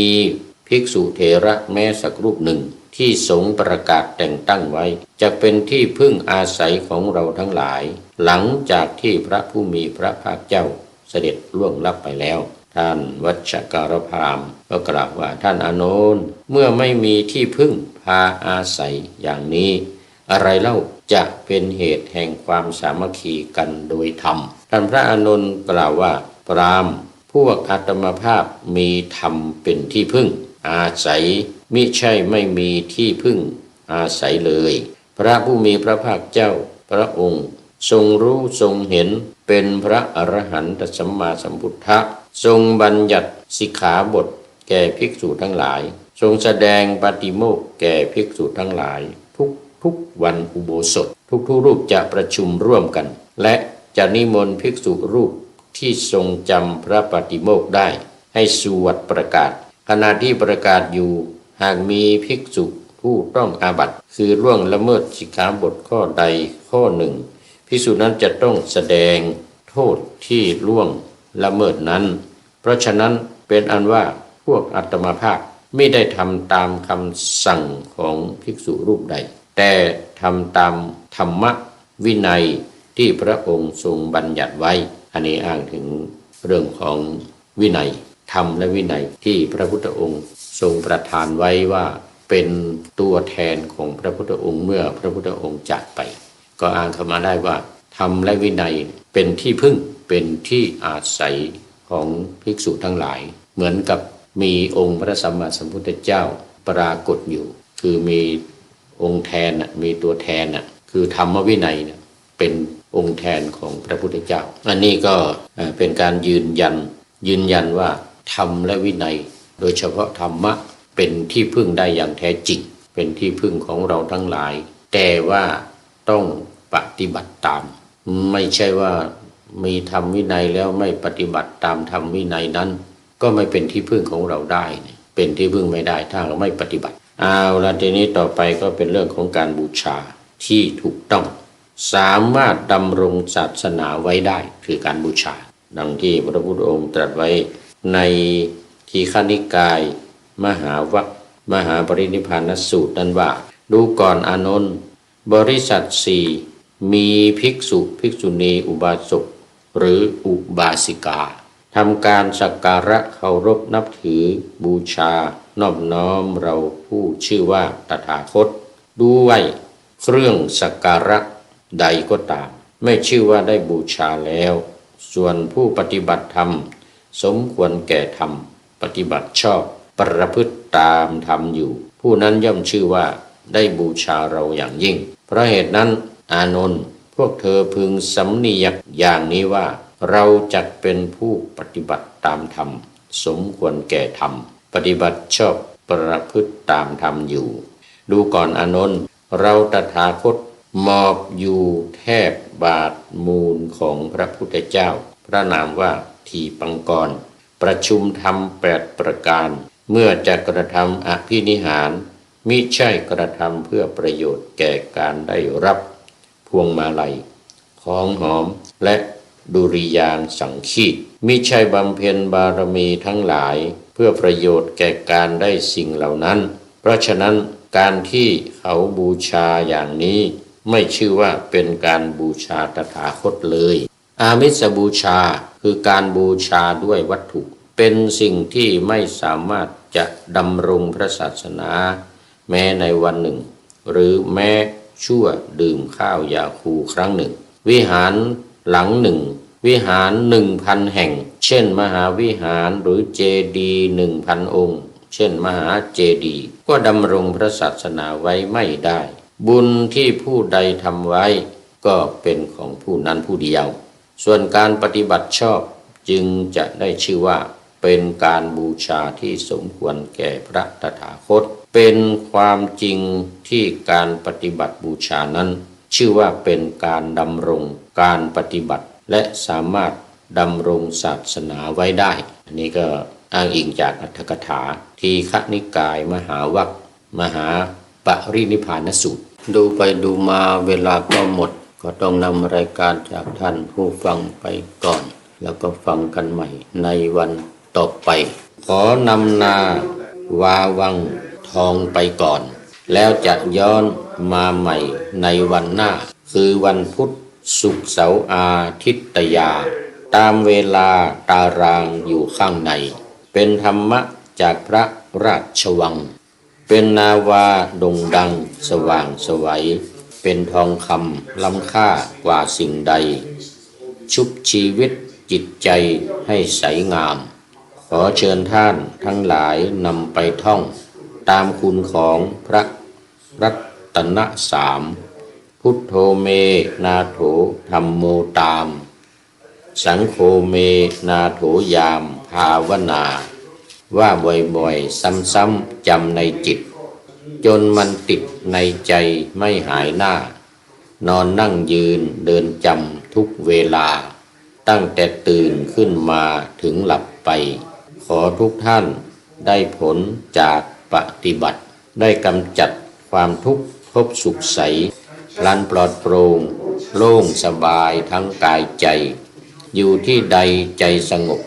ภิกษุเถระแม้สักรูปหนึ่งที่สงฆ์ประกาศแต่งตั้งไว้จะเป็นที่พึ่งอาศัยของเราทั้งหลายหลังจากที่พระผู้มีพระภาคเจ้าเสด็จล่วงลับไปแล้วท่านวัชการพราหมณ์ก็กล่าวว่าท่านอานนท์เมื่อไม่มีที่พึ่งพาอาศัยอย่างนี้อะไรเล่าจะเป็นเหตุแห่งความสามัคคีกันโดยธรรมท่านพระอานนท์กล่าวว่าพราหมณ์พวกอาตมภาพมีธรรมเป็นที่พึ่งอาศัยมิใช่ไม่มีที่พึ่งอาศัยเลยพระผู้มีพระภาคเจ้าพระองค์ทรงรู้ทรงเห็นเป็นพระอรหันตสัมมาสัมพุทธะทรงบัญญัติสิกขาบทแก่ภิกษุทั้งหลายทรงแสดงปาฏิโมกข์แก่ภิกษุทั้งหลายทุกวันอุโบสถทุกรูปจะประชุมร่วมกันและจะนิมนต์ภิกษุรูปที่ทรงจำพระปาฏิโมกข์ได้ให้สวดประกาศขณะที่ประกาศอยู่หากมีภิกษุผู้ต้องอาบัติคือล่วงละเมิดสิกขาบทข้อใดข้อหนึ่งภิกษุนั้นจะต้องแสดงโทษที่ล่วงละเมิดนั้นเพราะฉะนั้นเป็นอันว่าพวกอาตมาภาพไม่ได้ทำตามคำสั่งของภิกษุรูปใดแต่ทำตามธรรมวินัยที่พระองค์ทรงบัญญัติไว้อันนี้อ้างถึงเรื่องของวินัยธรรมและวินัยที่พระพุทธองค์ทรงประทานไว้ว่าเป็นตัวแทนของพระพุทธองค์เมื่อพระพุทธองค์จากไปก็อ้างเข้ามาได้ว่าธรรมและวินัยเป็นที่พึ่งเป็นที่อาศัยของภิกษุทั้งหลายเหมือนกับมีองค์พระสัมมาสัมพุทธเจ้าปรากฏอยู่คือมีองค์แทนมีตัวแทนคือธรรมวินัยเป็นองค์แทนของพระพุทธเจ้าอันนี้ก็เป็นการยืนยันว่าธรรมและวินัยโดยเฉพาะธรรมะเป็นที่พึ่งได้อย่างแท้จริงเป็นที่พึ่งของเราทั้งหลายแต่ว่าต้องปฏิบัติตามไม่ใช่ว่ามีธรรมวินัยแล้วไม่ปฏิบัติตามธรรมวินัยนั้นก็ไม่เป็นที่พึ่งของเราได้เป็นที่พึ่งไม่ได้ถ้าเราไม่ปฏิบัติเอาละทีนี้ต่อไปก็เป็นเรื่องของการบูชาที่ถูกต้องสามารถดำรงศาสนาไว้ได้คือการบูชาดังที่พระพุทธองค์ตรัสไว้ในทีฆนิกายมหามหาปรินิพพานสูตรนั้นว่าดูก่อนอานนท์บริษัทสี่มีภิกษุภิกษุณีอุบาสกหรืออุบาสิกาทำการสักการะเคารพนับถือบูชานอบน้อมเราผู้ชื่อว่าตถาคตด้วยเครื่องสักการะใดก็ตามไม่ชื่อว่าได้บูชาแล้วส่วนผู้ปฏิบัติธรรมสมควรแก่ธรรม ปฏิบัติชอบประพฤติตามธรรมอยู่ผู้นั้นย่อมชื่อว่าได้บูชาเราอย่างยิ่งเพราะเหตุนั้นอานนท์พวกเธอพึงสำเนียกอย่างนี้ว่าเราจักเป็นผู้ปฏิบัติตามธรรมสมควรแก่ธรรมปฏิบัติชอบประพฤติตามธรรมอยู่ดูก่อนอานนท์เราตถาคตมอบอยู่แทบบาทมูลของพระพุทธเจ้าพระนามว่าทีปังกรประชุมธรรม8ประการเมื่อจะกระทำอภินิหารมิใช่กระทำเพื่อประโยชน์แก่การได้รับพวงมาลัยของหอมและดุริยางสังคีตมิใช่บำเพ็ญบารมีทั้งหลายเพื่อประโยชน์แก่การได้สิ่งเหล่านั้นเพราะฉะนั้นการที่เขาบูชาอย่างนี้ไม่ชื่อว่าเป็นการบูชาตถาคตเลยอามิสบูชาคือการบูชาด้วยวัตถุเป็นสิ่งที่ไม่สามารถจะดำรงพระศาสนาแม้ในวันหนึ่งหรือแม้ชั่วดื่มข้าวยาคูครั้งหนึ่งวิหารหลังหนึ่งวิหาร 1,000 แห่งเช่นมหาวิหารหรือเจดีย์ 1,000 องค์เช่นมหาเจดีย์ก็ดำรงพระศาสนาไว้ไม่ได้บุญที่ผู้ใดทำไว้ก็เป็นของผู้นั้นผู้เดียวส่วนการปฏิบัติชอบจึงจะได้ชื่อว่าเป็นการบูชาที่สมควรแก่พระตถาคตเป็นความจริงที่การปฏิบัติบูชานั้นชื่อว่าเป็นการดำรงการปฏิบัติและสามารถดำรงศาสนาไว้ได้อันนี้ก็อ้างอิงจากอรรถกถาทีฆนิกายมหาวรรคมหาปรินิพพานสูตรดูไปดูมาเวลาก็หมดก็ต้องนำรายการจากท่านผู้ฟังไปก่อนแล้วก็ฟังกันใหม่ในวันต่อไปขอนำนาวาวังทองไปก่อนแล้วจะย้อนมาใหม่ในวันหน้าคือวันพุธศุกร์เสาร์อาทิตยาตามเวลาตารางอยู่ข้างในเป็นธรรมะจากพระราชวังเป็นนาวาโด่งดังสว่างไสวเป็นทองคำล้ำค่ากว่าสิ่งใดชุบชีวิตจิตใจให้ใสงามขอเชิญท่านทั้งหลายนำไปท่องตามคุณของพระรัตนสามพุทโธเมนาโถธัมโมตามสังโฆเมนาโถยามภาวนาว่าบ่อยๆซ้ำๆจำในจิตจนมันติดในใจไม่หายหน้านอนนั่งยืนเดินจำทุกเวลาตั้งแต่ตื่นขึ้นมาถึงหลับไปขอทุกท่านได้ผลจากปฏิบัติได้กำจัดความทุกข์พบสุขใสพลันปลอดโปร่งโล่งสบายทั้งกายใจอยู่ที่ใดใจสงบ